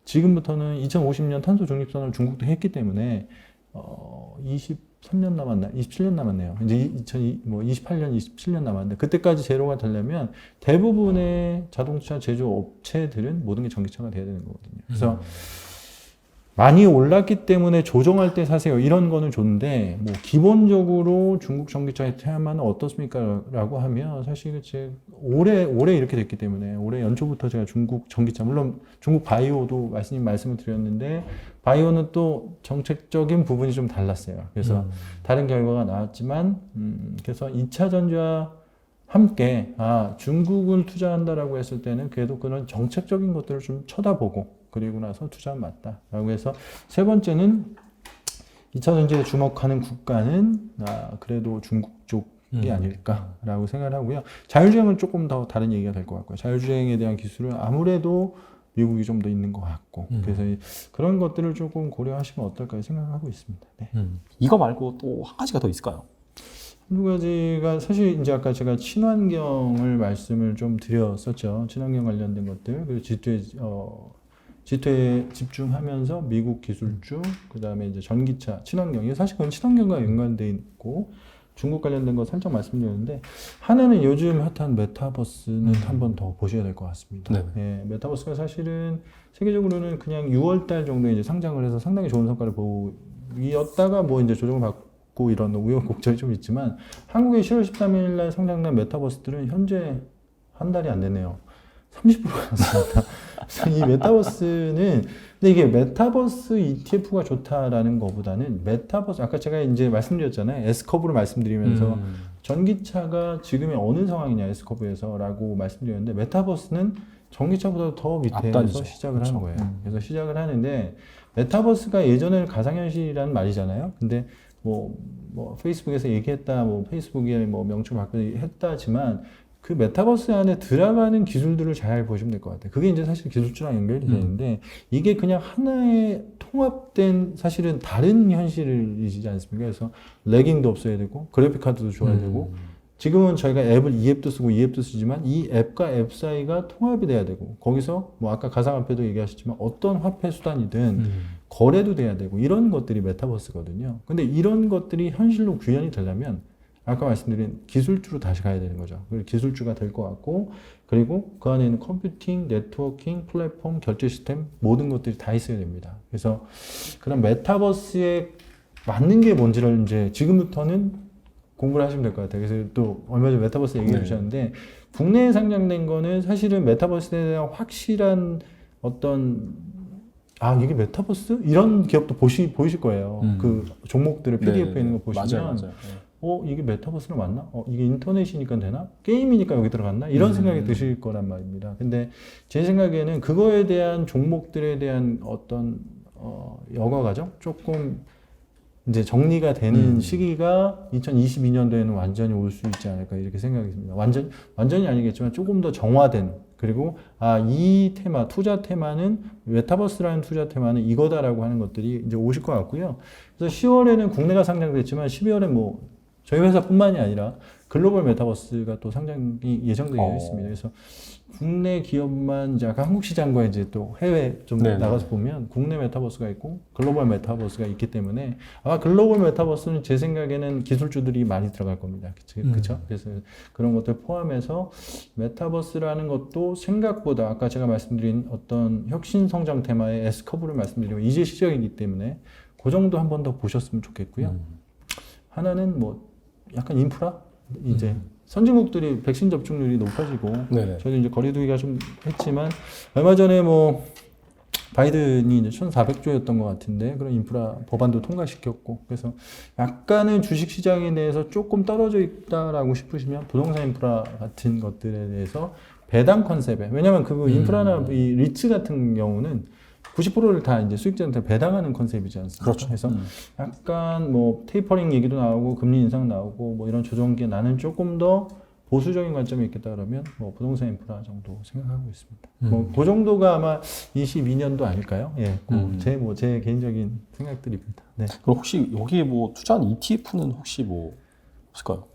지금부터는 2050년 탄소 중립선을 중국도 했기 때문에 23년 남았나? 27년 남았네요. 이제 2028년, 27년 남았는데 그때까지 제로가 되려면 대부분의 자동차 제조업체들은 모든 게 전기차가 돼야 되는 거거든요. 그래서 많이 올랐기 때문에 조정할 때 사세요. 이런 거는 좋은데 뭐 기본적으로 중국 전기차의 테마는 어떻습니까? 라고 하면 사실 제 올해 이렇게 됐기 때문에 올해 연초부터 제가 중국 전기차 물론 중국 바이오도 말씀을 드렸는데 바이오는 또 정책적인 부분이 좀 달랐어요. 그래서 다른 결과가 나왔지만 그래서 2차 전지와 함께 중국을 투자한다라고 했을 때는 그래도 그런 정책적인 것들을 좀 쳐다보고 그리고 나서 투자는 맞다라고 해서 세 번째는 2차 전지에 주목하는 국가는 그래도 중국 쪽이 아닐까라고 생각을 하고요. 자율주행은 조금 더 다른 얘기가 될 것 같고요. 자율주행에 대한 기술은 아무래도 미국이 좀 더 있는 것 같고 그래서 그런 것들을 조금 고려하시면 어떨까 생각하고 있습니다. 네. 이거 말고 또 한 가지가 더 있을까요? 한 가지가 사실 이제 아까 제가 친환경을 말씀을 좀 드렸었죠. 친환경 관련된 것들 그리고 G2에 집중하면서 미국 기술주, 그 다음에 이제 전기차, 친환경. 이게 사실 그건 친환경과 연관돼 있고, 중국 관련된 거 살짝 말씀드렸는데, 하나는 요즘 핫한 메타버스는 한번 더 보셔야 될 것 같습니다. 예, 메타버스가 사실은 세계적으로는 그냥 6월달 정도에 이제 상장을 해서 상당히 좋은 성과를 보였다가 뭐 이제 조정을 받고 이런 우여곡절이 좀 있지만, 한국의 10월 13일 날 상장된 메타버스들은 현재 한 달이 안 됐네요. 30%가 났습니다. 이 메타버스는, 근데 이게 메타버스 ETF가 좋다라는 것보다는 메타버스, 아까 제가 이제 말씀드렸잖아요. S커브로 말씀드리면서 전기차가 지금의 어느 상황이냐, S커브에서 라고 말씀드렸는데, 메타버스는 전기차보다 더 밑에서 앞단이죠. 시작을 하는 거예요. 그래서 시작을 하는데, 메타버스가 예전에는 가상현실이라는 말이잖아요. 근데 뭐 페이스북에서 얘기했다, 뭐 페이스북에 뭐 명칭을 바꿔 했다지만, 그 메타버스 안에 들어가는 기술들을 잘 보시면 될 것 같아요. 그게 이제 사실 기술주랑 연결이 되는데 이게 그냥 하나의 통합된 사실은 다른 현실이지 않습니까? 그래서 레깅도 없어야 되고 그래픽 카드도 좋아야 되고 지금은 저희가 앱을 이 앱도 쓰고 이 앱도 쓰지만 이 앱과 앱 사이가 통합이 돼야 되고 거기서 뭐 아까 가상화폐도 얘기하셨지만 어떤 화폐 수단이든 거래도 돼야 되고 이런 것들이 메타버스거든요. 근데 이런 것들이 현실로 구현이 되려면 아까 말씀드린 기술주로 다시 가야 되는 거죠. 기술주가 될 것 같고 그리고 그 안에 있는 컴퓨팅, 네트워킹, 플랫폼, 결제 시스템 모든 것들이 다 있어야 됩니다. 그래서 그런 메타버스에 맞는 게 뭔지를 이제 지금부터는 공부를 하시면 될 것 같아요. 그래서 또 얼마 전에 메타버스 얘기해 주셨는데 국내에 상장된 거는 사실은 메타버스에 대한 확실한 어떤 이게 메타버스? 이런 기업도 보이실 거예요. 그 종목들을 PDF에 있는 거 보시면 맞아요. 이게 메타버스로 맞나? 이게 인터넷이니까 되나? 게임이니까 여기 들어갔나? 이런 생각이 드실 거란 말입니다. 근데 제 생각에는 그거에 대한 종목들에 대한 어떤 여과 과정? 조금 이제 정리가 되는 시기가 2022년도에는 완전히 올 수 있지 않을까 이렇게 생각이 듭니다. 완전히 아니겠지만 조금 더 정화된 그리고 이 테마, 투자 테마는 메타버스라는 투자 테마는 이거다라고 하는 것들이 이제 오실 것 같고요. 그래서 10월에는 국내가 상장됐지만 12월에 뭐 저희 회사뿐만이 아니라 글로벌 메타버스가 또 상장이 예정되어 있습니다. 그래서 국내 기업만 이제 아까 한국 시장과 이제 또 해외 좀 나가서 보면 국내 메타버스가 있고 글로벌 메타버스가 있기 때문에 아마 글로벌 메타버스는 제 생각에는 기술주들이 많이 들어갈 겁니다. 그렇죠? 그래서 그런 것들 포함해서 메타버스라는 것도 생각보다 아까 제가 말씀드린 어떤 혁신 성장 테마의 S커브를 말씀드리면 이제 시작이기 때문에 그 정도 한 번 더 보셨으면 좋겠고요. 하나는 뭐 약간 인프라 이제 선진국들이 백신 접종률이 높아지고 저도 이제 거리두기가 좀 했지만 얼마 전에 뭐 바이든이 이제 1,400조였던 것 같은데 그런 인프라 법안도 통과시켰고 그래서 약간은 주식 시장에 대해서 조금 떨어져 있다라고 싶으시면 부동산 인프라 같은 것들에 대해서 배당 컨셉에 왜냐면 그 인프라나 이 리츠 같은 경우는 90%를 다 이제 수익자한테 배당하는 컨셉이지 않습니까? 그렇죠. 그래서 약간 뭐 테이퍼링 얘기도 나오고 금리 인상 나오고 뭐 이런 조정기에 나는 조금 더 보수적인 관점이 있겠다 그러면 뭐 부동산 인프라 정도 생각하고 있습니다. 뭐 그 정도가 아마 22년도 아닐까요? 예, 제 개인적인 생각들입니다. 네. 그럼 혹시 여기에 뭐 투자한 ETF는 혹시 뭐 없을까요?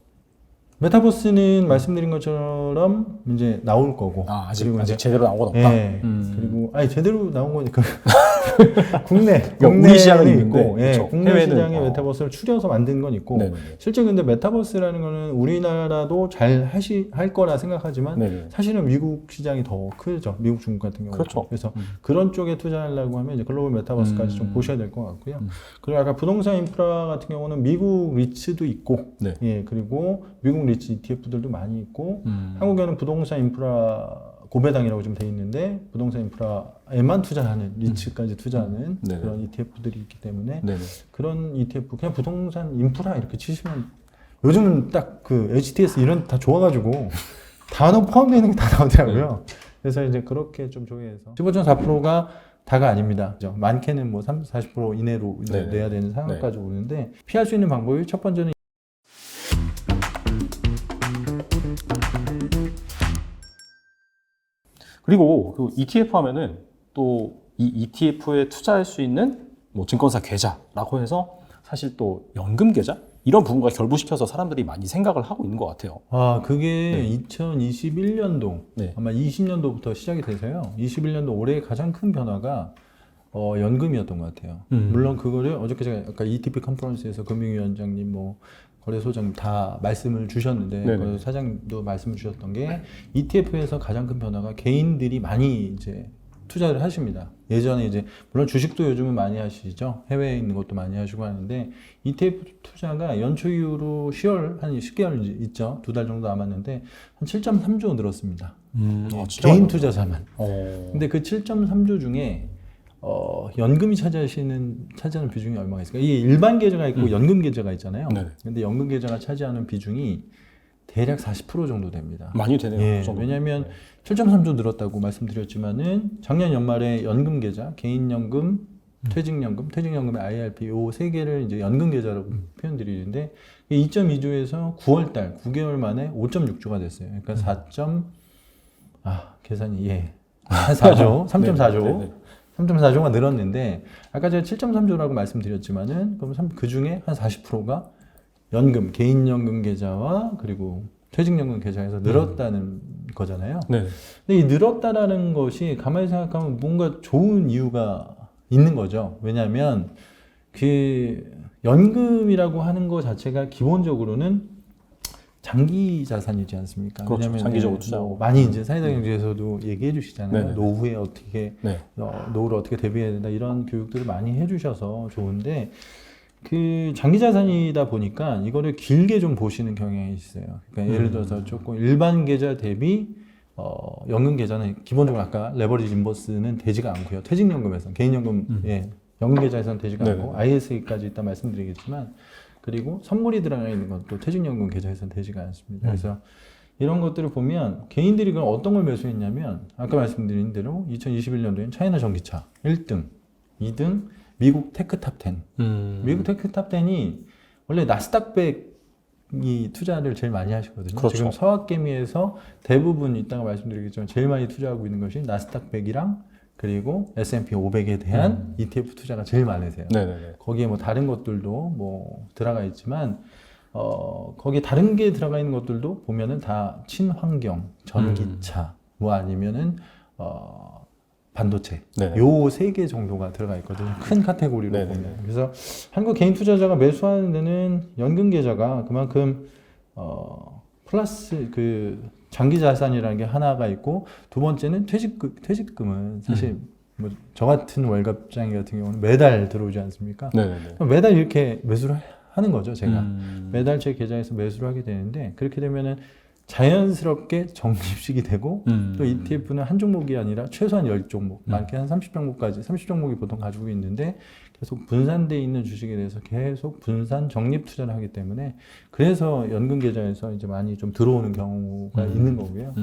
메타버스는 말씀드린 것처럼 이제 나올 거고 아직 제대로 나온 건 없다. 그리고 제대로 나온 거니까 국내 우리 시장은 국내는 있는데, 있고, 예, 그쵸. 국내 해외는, 시장의 메타버스를 추려서 만든 건 있고, 네네네. 실제 근데 메타버스라는 거는 우리나라도 잘 할 거라 생각하지만 네네. 사실은 미국 시장이 더 크죠. 미국, 중국 같은 경우. 그렇죠. 그래서 그런 쪽에 투자하려고 하면 이제 글로벌 메타버스까지 좀 보셔야 될 것 같고요. 그리고 아까 부동산 인프라 같은 경우는 미국 리츠도 있고, 네. 예, 그리고 미국 리츠 ETF들도 많이 있고, 한국에는 부동산 인프라 고배당이라고 좀 돼 있는데 부동산 인프라에만 투자하는 리츠까지 투자하는 네네. 그런 ETF들이 있기 때문에 네네. 그런 ETF 그냥 부동산 인프라 이렇게 치시면 요즘은 딱 그 HTS 이런 다 좋아가지고 단어 포함되어 있는 게 다 나오더라고요. 그래서 이제 그렇게 좀 조회해서 15.4%가 다가 아닙니다. 많게는 뭐 30, 40% 이내로 이제 네네. 내야 되는 상황까지 오는데 피할 수 있는 방법이 첫 번째는 그리고 그 ETF 하면은 또 이 ETF에 투자할 수 있는 뭐 증권사 계좌라고 해서 사실 또 연금 계좌 이런 부분과 결부시켜서 사람들이 많이 생각을 하고 있는 것 같아요. 그게 2021년도 네. 아마 20년도부터 시작이 돼서요. 21년도 올해 가장 큰 변화가 연금이었던 것 같아요. 물론 그거를 어저께 제가 아까 ETP 컨퍼런스에서 금융위원장님 뭐 거래소장님 다 말씀을 주셨는데 네네. 그 사장님도 말씀을 주셨던 게 ETF에서 가장 큰 변화가 개인들이 많이 이제 투자를 하십니다. 예전에 이제 물론 주식도 요즘은 많이 하시죠. 해외에 있는 것도 많이 하시고 하는데 ETF 투자가 연초 이후로 10월 한 10개월 있죠. 2달 정도 남았는데 한 7.3조 늘었습니다. 개인 투자자만. 근데 그 7.3조 중에 연금이 차지하는 비중이 얼마가 있을까? 이게 일반 계좌가 있고 연금 계좌가 있잖아요. 네. 근데 연금 계좌가 차지하는 비중이 대략 40% 정도 됩니다. 많이 되네요. 예, 그 정도면. 왜냐하면 7.3조 늘었다고 말씀드렸지만은 작년 연말에 연금 계좌, 개인연금, 퇴직연금의 IRP 요 세 개를 이제 연금 계좌라고 표현드리는데 2.2조에서 9월달 9개월 만에 5.6조가 됐어요. 그러니까 4조, 3.4조. 3.4조가 늘었는데 아까 제가 7.3조라고 말씀드렸지만은 그럼 그 중에 한 40%가 연금, 개인연금 계좌와 그리고 퇴직연금 계좌에서 늘었다는 거잖아요. 네. 근데 이 늘었다라는 것이 가만히 생각하면 뭔가 좋은 이유가 있는 거죠. 왜냐하면 그 연금이라고 하는 것 자체가 기본적으로는 장기 자산이지 않습니까? 그렇죠. 왜냐하면 장기적으로 투자하고. 많이 이제 사회자 경제에서도 얘기해 주시잖아요. 네네. 노후에 어떻게 노후를 어떻게 대비해야 된다 이런 교육들을 많이 해주셔서 좋은데 그 장기 자산이다 보니까 이거를 길게 좀 보시는 경향이 있어요. 그러니까 예를 들어서 조금 일반 계좌 대비 연금 계좌는 기본적으로 아까 레버리지 인버스는 되지가 않고요. 퇴직연금에서 개인연금 연금 계좌에서는 되지가 네네. 않고 ISA까지 이따 말씀드리겠지만 그리고 선물이 들어가 있는 것도 퇴직연금 계좌에서는 되지가 않습니다. 그래서 이런 것들을 보면 개인들이 그럼 어떤 걸 매수했냐면 아까 말씀드린 대로 2021년도엔 차이나 전기차 1등, 2등 미국 테크탑 10. 미국 테크탑 10이 원래 나스닥백이 투자를 제일 많이 하시거든요. 그렇죠. 지금 서학개미에서 대부분 이따가 말씀드리겠지만 제일 많이 투자하고 있는 것이 나스닥백이랑 그리고 S&P 500에 대한 ETF 투자가 제일 많으세요. 네네네. 거기에 뭐 다른 것들도 뭐 들어가 있지만 거기에 다른 게 들어가 있는 것들도 보면은 다 친환경, 전기차 뭐 아니면은 반도체 네네. 요 세 개 정도가 들어가 있거든요. 큰 카테고리로 네네. 보면. 그래서 한국 개인 투자자가 매수하는 데는 연금 계좌가 그만큼 플러스 그 장기 자산이라는 게 하나가 있고 두 번째는 퇴직금은 사실 뭐 저 같은 월급장이 같은 경우는 매달 들어오지 않습니까? 네네네. 매달 이렇게 매수를 하는 거죠, 제가. 매달 제 계좌에서 매수를 하게 되는데 그렇게 되면은 자연스럽게 적립식이 되고 또 ETF는 한 종목이 아니라 최소한 10종목, 많게 한 30종목까지, 30종목이 보통 가지고 있는데 계속 분산되어 있는 주식에 대해서 계속 분산 적립 투자를 하기 때문에 그래서 연금 계좌에서 이제 많이 좀 들어오는 경우가 있는 거고요.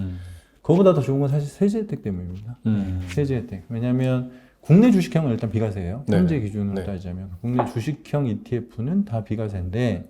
그거보다 더 좋은 건 사실 세제 혜택 때문입니다. 세제 혜택. 왜냐하면 국내 주식형은 일단 비과세예요. 현재 기준으로 따지자면 국내 주식형 ETF는 다 비과세인데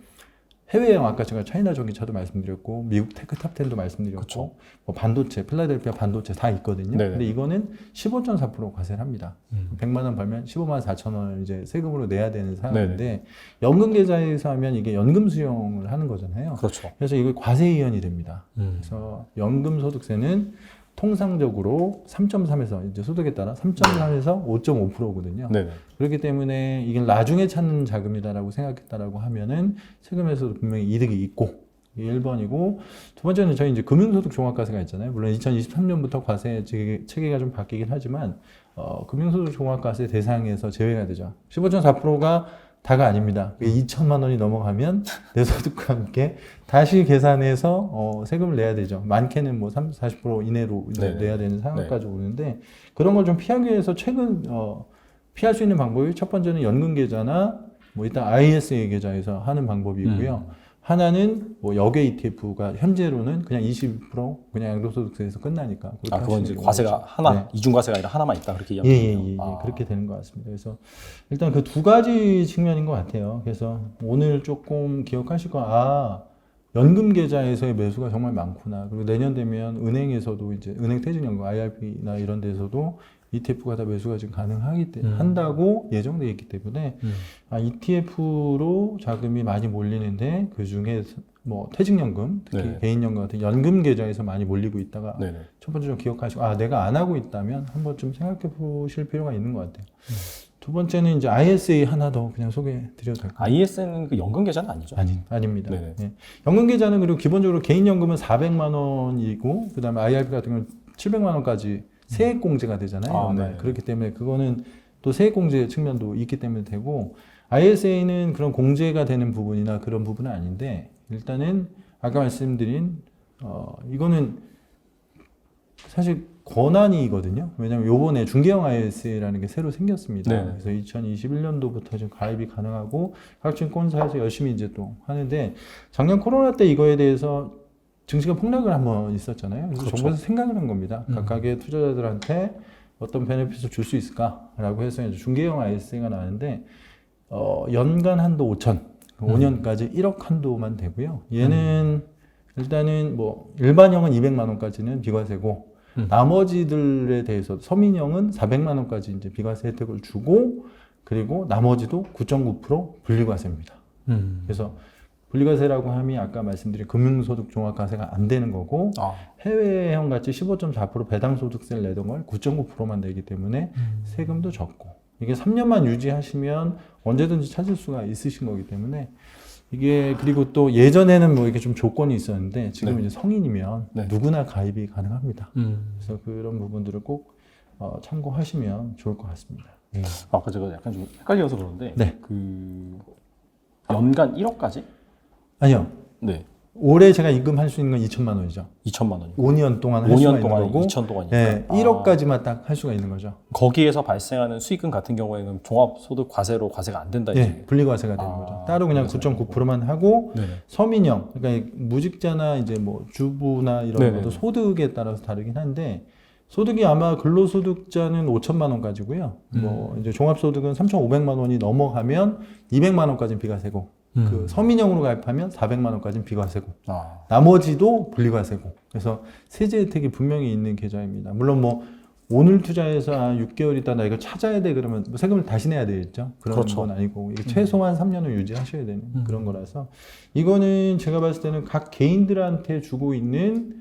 해외형 아까 제가 차이나 전기차도 말씀드렸고 미국 테크탑 10도 말씀드렸고 그쵸. 뭐 반도체, 필라델피아 반도체 다 있거든요. 네네. 근데 이거는 15.4% 과세를 합니다. 100만 원 벌면 15만 4천 원을 이제 세금으로 내야 되는 상황인데 연금 계좌에서 하면 이게 연금 수령을 하는 거잖아요. 그렇죠. 그래서 이거 과세 이연이 됩니다. 그래서 연금 소득세는 통상적으로 3.3에서 이제 소득에 따라 3.3에서 5.5%거든요. 네네. 그렇기 때문에 이게 나중에 찾는 자금이다라고 생각했다라고 하면은 세금에서도 분명히 이득이 있고 이게 1번이고 두 번째는 저희 이제 금융소득 종합과세가 있잖아요. 물론 2023년부터 과세 체계가 좀 바뀌긴 하지만 금융소득 종합과세 대상에서 제외가 되죠. 15.4%가 다가 아닙니다. 2천만 원이 넘어가면 내 소득과 함께 다시 계산해서 세금을 내야 되죠. 많게는 뭐 30, 40% 이내로 이제 내야 되는 상황까지 오는데 그런 걸 좀 피하기 위해서 최근 피할 수 있는 방법이 첫 번째는 연금 계좌나 뭐 일단 ISA 계좌에서 하는 방법이 있고요. 하나는 뭐 역외 ETF가 현재로는 그냥 20% 그냥 양도소득세에서 끝나니까. 그건 이제 과세가 하나, 네. 이중과세가 아니라 하나만 있다 그렇게 이야기해요. 그렇게 되는 것 같습니다. 그래서 일단 그 두 가지 측면인 것 같아요. 그래서 오늘 조금 기억하실 거 연금 계좌에서의 매수가 정말 많구나. 그리고 내년 되면 은행에서도 이제 은행 퇴직연금 IRP나 이런 데서도 ETF가 다 매수가 지금 가능하기 때문에 한다고 예정되어 있기 때문에 ETF로 자금이 많이 몰리는데 그 중에 뭐 퇴직연금 특히 네. 개인연금 같은 연금 계좌에서 많이 몰리고 있다가 네네. 첫 번째 좀 기억하시고 내가 안 하고 있다면 한번 좀 생각해 보실 필요가 있는 것 같아요. 두 번째는 이제 ISA 하나 더 그냥 소개해 드려도 될까요? IS는 그 연금 계좌는 아니죠? 아닙니다. 네네. 예. 연금 계좌는 그리고 기본적으로 개인연금은 400만 원이고 그다음에 IRP 같은 경우는 700만 원까지 세액공제가 되잖아요. 네. 그렇기 때문에 그거는 또 세액공제 측면도 있기 때문에 되고 ISA는 그런 공제가 되는 부분이나 그런 부분은 아닌데 일단은 아까 말씀드린 이거는 사실 권한이거든요. 왜냐하면 요번에 중개형 ISA라는 게 새로 생겼습니다. 네. 그래서 2021년도부터 지금 가입이 가능하고 각 증권사에서 열심히 이제 또 하는데 작년 코로나 때 이거에 대해서 증시가 폭락을 한번 있었잖아요. 그래서 그렇죠. 정부에서 생각을 한 겁니다. 각각의 투자자들한테 어떤 베네핏을 줄 수 있을까라고 해서 이제 중개형 ISA가 나왔는데 연간 한도 5천, 5년까지 1억 한도만 되고요. 얘는 일단은 뭐 일반형은 200만 원까지는 비과세고 나머지들에 대해서 서민형은 400만 원까지 이제 비과세 혜택을 주고 그리고 나머지도 9.9% 분리과세입니다. 그래서 분리과세라고 함이 아까 말씀드린 금융소득 종합과세가 안 되는 거고 해외형 같이 15.4% 배당소득세를 내던 걸 9.9%만 내기 때문에 세금도 적고 이게 3년만 유지하시면 언제든지 찾을 수가 있으신 거기 때문에 이게 그리고 또 예전에는 뭐 이게 좀 조건이 있었는데 지금 이제 성인이면 누구나 가입이 가능합니다. 그래서 그런 부분들을 꼭 참고하시면 좋을 것 같습니다. 아까 제가 약간 좀 헷갈려서 그러는데 네. 그 연간 1억까지? 아니요. 네. 올해 제가 입금할 수 있는 건 2천만 원이죠. 2천만 원. 5년 동안 할 수가 5년 있는 동안 거고 2천 동안이니까. 네, 1억까지만 딱 할 수가 있는 거죠. 거기에서 발생하는 수익금 같은 경우에는 종합소득 과세로 과세가 안 된다 이제. 네, 분리과세가 되는 거죠. 따로 그냥 9.9%만 하고 네네. 서민형, 그러니까 무직자나 이제 뭐 주부나 이런 네네. 것도 소득에 따라서 다르긴 한데 소득이 아마 근로소득자는 5천만 원까지고요. 뭐 이제 종합소득은 3,500만 원이 넘어가면 200만 원까지는 비과세고 그 서민형으로 가입하면 400만 원까지는 비과세고 나머지도 분리과세고 그래서 세제 혜택이 분명히 있는 계좌입니다. 물론 뭐 오늘 투자해서 6개월 있다 나 이거 찾아야 돼 그러면 뭐 세금을 다시 내야 되겠죠. 그런 그렇죠. 건 아니고 이게 최소한 3년을 유지하셔야 되는 그런 거라서 이거는 제가 봤을 때는 각 개인들한테 주고 있는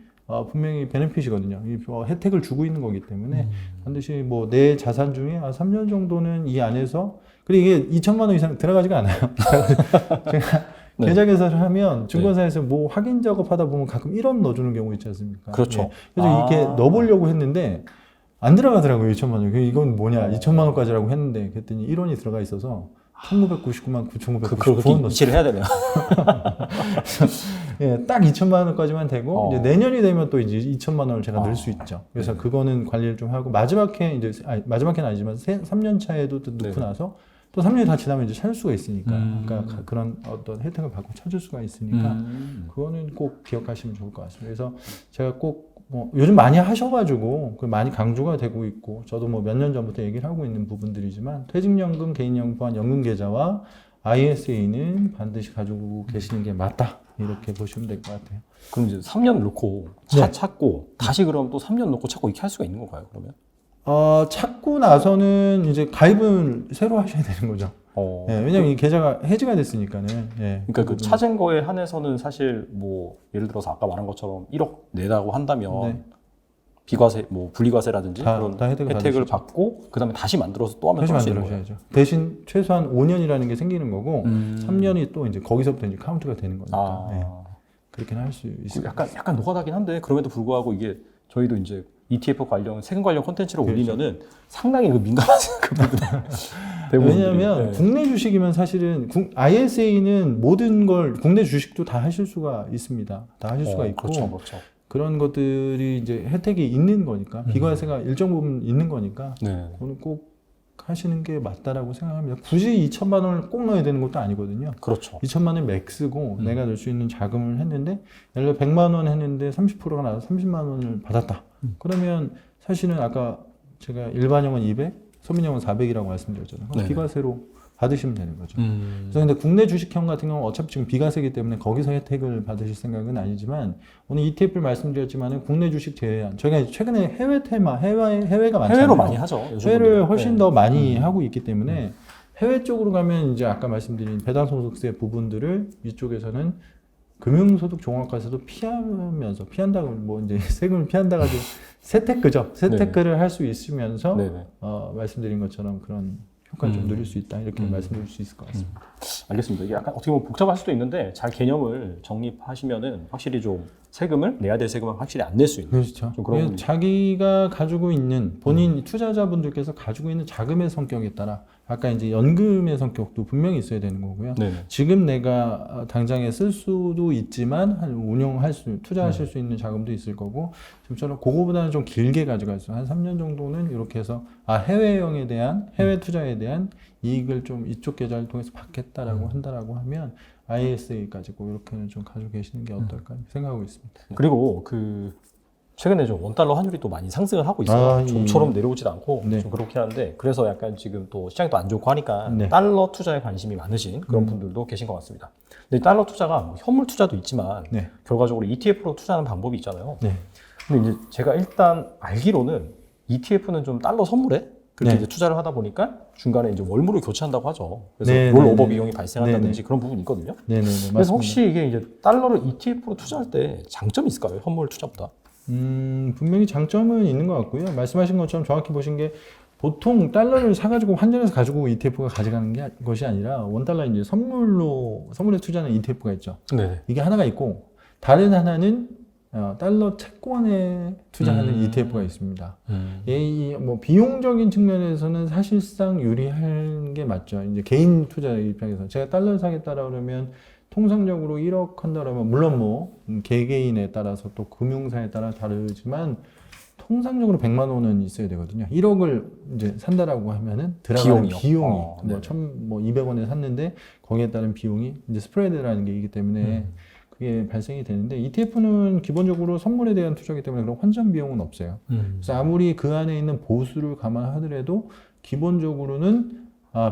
분명히 베네핏이거든요. 이 혜택을 주고 있는 거기 때문에 반드시 뭐 내 자산 중에 3년 정도는 이 안에서 그리고 이게 2천만 원 이상 들어가지가 않아요. 제가 계좌 개설을 하면 증권사에서 뭐 확인 작업하다 보면 가끔 1원 넣어주는 경우 있지 않습니까? 그렇죠. 예. 그래서 이렇게 넣어보려고 했는데 안 들어가더라고요. 2천만 원. 이건 뭐냐? 2천만 원까지라고 했는데 그랬더니 1원이 들어가 있어서 1999만 9,999원 이체를 해야 되네요. 예, 딱 2천만 원까지만 되고 이제 내년이 되면 또 이제 2천만 원을 제가 넣을 수 있죠. 그래서 그거는 관리를 좀 하고 마지막에 이제 마지막에는 아니지만 3년 차에도 또 넣고 나서 또 3년이 다 지나면 이제 찾을 수가 있으니까 그러니까 그런 어떤 혜택을 받고 찾을 수가 있으니까 그거는 꼭 기억하시면 좋을 것 같습니다. 그래서 제가 꼭 뭐 요즘 많이 하셔가지고 많이 강조가 되고 있고 저도 뭐 몇 년 전부터 얘기를 하고 있는 부분들이지만 퇴직연금, 개인연금 포함 연금계좌와 ISA는 반드시 가지고 계시는 게 맞다 이렇게 보시면 될 것 같아요. 그럼 이제 3년 놓고 찾고 다시 그럼 또 3년 놓고 찾고 이렇게 할 수가 있는 건가요? 그러면? 찾고 나서는 이제 가입을 새로 하셔야 되는 거죠. 예, 왜냐면 이 계좌가 해지가 됐으니까는. 예, 그러니까 그 찾은 거에 한해서는 사실 뭐 예를 들어서 아까 말한 것처럼 1억 내라고 한다면 비과세, 뭐 분리과세라든지 다 그런 혜택을 혜택을 받으시죠. 받고 그다음에 다시 만들어서 또 하면 다시 또 할 수 있는 거예요. 만들어셔야죠. 대신 최소한 5년이라는 게 생기는 거고 3년이 또 이제 거기서부터 이제 카운트가 되는 거니까 네. 그렇게는 할 수 있습니다. 약간 노가다긴 한데 그럼에도 불구하고 이게 저희도 이제 ETF 관련 세금 관련 콘텐츠를 그렇죠. 올리면은 상당히 그 민감한 그 부분. 왜냐하면 국내 주식이면 사실은 ISA는 모든 걸 국내 주식도 다 하실 수가 있습니다. 다 하실 수가 있고 그렇죠. 그런 것들이 이제 혜택이 있는 거니까 비과세가 일정 부분 있는 거니까 네. 그거는 꼭 하시는 게 맞다라고 생각합니다. 굳이 2천만 원을 꼭 넣어야 되는 것도 아니거든요. 그렇죠. 2천만 원 맥스고 내가 넣을 수 있는 자금을 했는데 예를 들어 100만 원 했는데 30%가 나와서 30만 원을 받았다. 그러면 사실은 아까 제가 일반형은 200, 소민형은 400이라고 말씀드렸잖아요. 그럼 네. 비과세로 받으시면 되는 거죠. 그래서 근데 국내 주식형 같은 경우는 어차피 지금 비과세이기 때문에 거기서 혜택을 받으실 생각은 아니지만 오늘 ETF를 말씀드렸지만은 국내 주식 제외한 저희가 최근에 해외 테마, 해외가 많잖아요. 해외로 많이 하죠. 요즘은. 해외를 훨씬 네. 더 많이 하고 있기 때문에 해외 쪽으로 가면 이제 아까 말씀드린 배당소득세 부분들을 이쪽에서는 금융소득 종합과세도 피한다고 뭐 이제 세금을 피한다가 좀 세테크죠. 세테크를 할 수 있으면서 네네. 말씀드린 것처럼 그런 효과를 좀 누릴 수 있다 이렇게 말씀드릴 수 있을 것 같습니다. 알겠습니다. 이게 약간 어떻게 보면 복잡할 수도 있는데 잘 개념을 정립하시면은 확실히 좀 세금을 내야 될 세금을 확실히 안 낼 수 있는. 그렇죠. 좀 그런 자기가 가지고 있는 본인 투자자분들께서 가지고 있는 자금의 성격에 따라 아까 이제 연금의 성격도 분명히 있어야 되는 거고요. 네네. 지금 내가 당장에 쓸 수도 있지만 운용할 수, 투자하실 수 있는 자금도 있을 거고 지금처럼 그거보다는 좀 길게 가져갈 수, 한 3년 정도는 이렇게 해서 해외형에 대한 해외 투자에 대한 이익을 좀 이쪽 계좌를 통해서 받겠다라고 한다라고 하면 ISA 가지고 이렇게는 좀 가지고 계시는 게 어떨까 생각하고 있습니다. 그리고 최근에 좀 원달러 환율이 또 많이 상승을 하고 있어요. 좀처럼 내려오지도 않고 네. 좀 그렇긴 한데 그래서 약간 지금 또 시장이 또 안 좋고 하니까 네. 달러 투자에 관심이 많으신 그런 분들도 계신 것 같습니다. 근데 달러 투자가 뭐 현물 투자도 있지만 네. 결과적으로 ETF로 투자하는 방법이 있잖아요. 네. 근데 이제 제가 일단 알기로는 ETF는 좀 달러 선물에 그렇게 네. 이제 투자를 하다 보니까 중간에 이제 월물을 교체한다고 하죠. 그래서 네, 롤오버 네, 비용이 네. 발생한다든지 네, 네. 그런 부분이 있거든요. 네네네. 그래서 맞습니다. 혹시 이게 이제 달러를 ETF로 투자할 때 장점이 있을까요? 현물 투자보다? 분명히 장점은 있는 것 같고요. 말씀하신 것처럼 정확히 보신 게 보통 달러를 사가지고 환전해서 가지고 ETF가 가져가는 것이 아니라 원달러 이제 선물에 투자하는 ETF가 있죠. 네. 이게 하나가 있고 다른 하나는 달러 채권에 투자하는 ETF가 있습니다. 뭐 비용적인 측면에서는 사실상 유리한 게 맞죠. 이제 개인 투자 입장에서 제가 달러를 사겠다라 그러면 통상적으로 1억 한다 그러면 물론 뭐 개개인에 따라서 또 금융사에 따라 다르지만 통상적으로 100만 원은 있어야 되거든요. 1억을 이제 산다라고 하면은 들어가는 비용이 뭐 200원에 샀는데 거기에 따른 비용이 이제 스프레드라는 게 있기 때문에 그게 발생이 되는데 ETF는 기본적으로 선물에 대한 투자이기 때문에 그런 환전 비용은 없어요. 그래서 아무리 그 안에 있는 보수를 감안하더라도 기본적으로는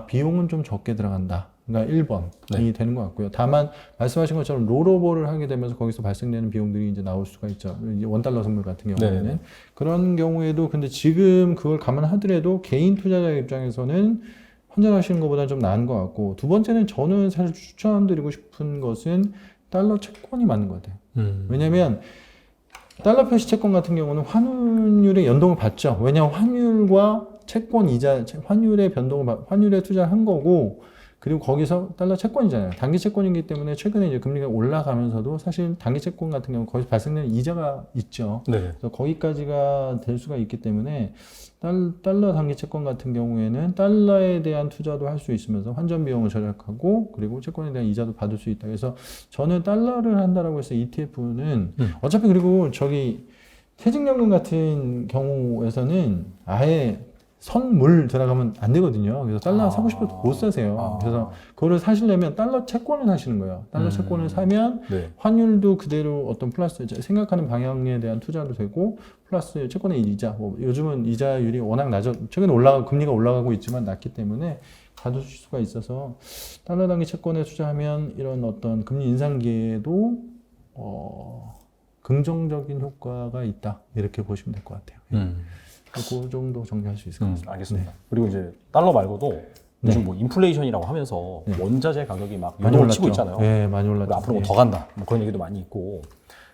비용은 좀 적게 들어간다. 그러니까 1번이 되는 것 같고요. 다만 말씀하신 것처럼 롤오버를 하게 되면서 거기서 발생되는 비용들이 이제 나올 수가 있죠. 이제 원달러 선물 같은 경우에는 그런 경우에도 근데 지금 그걸 감안하더라도 개인 투자자 입장에서는 환전하시는 것보다 좀 나은 것 같고 두 번째는 저는 사실 추천드리고 싶은 것은 달러 채권이 맞는 것 같아요. 왜냐하면 달러 표시 채권 같은 경우는 환율의 연동을 받죠. 왜냐하면 환율과 채권 이자, 환율의 변동을 환율에 투자한 거고 그리고 거기서 달러 채권이잖아요. 단기 채권이기 때문에 최근에 이제 금리가 올라가면서도 사실 단기 채권 같은 경우 거기서 발생되는 이자가 있죠. 네. 그래서 거기까지가 될 수가 있기 때문에 달러 단기 채권 같은 경우에는 달러에 대한 투자도 할 수 있으면서 환전 비용을 절약하고 그리고 채권에 대한 이자도 받을 수 있다. 그래서 저는 달러를 한다라고 해서 ETF는 어차피 그리고 퇴직연금 같은 경우에서는 아예 선물 들어가면 안 되거든요. 그래서 달러 사고 싶어도 못 사세요. 그래서 그거를 사시려면 달러 채권을 사시는 거예요. 달러 채권을 사면 환율도 그대로 어떤 플러스 생각하는 방향에 대한 투자도 되고 플러스 채권의 이자, 뭐 요즘은 이자율이 워낙 최근에 금리가 올라가고 있지만 낮기 때문에 받을 수가 있어서 달러 단기 채권에 투자하면 이런 어떤 금리 인상기에도 긍정적인 효과가 있다. 이렇게 보시면 될 것 같아요. 그 정도 정리할 수 있을 것 같습니다. 알겠습니다. 그리고 이제 달러 말고도 요즘 뭐 인플레이션이라고 하면서 원자재 가격이 막 많이 요동을 올랐죠. 치고 있잖아요. 네, 많이 올랐죠. 앞으로 뭐 더 간다. 뭐 그런 얘기도 많이 있고.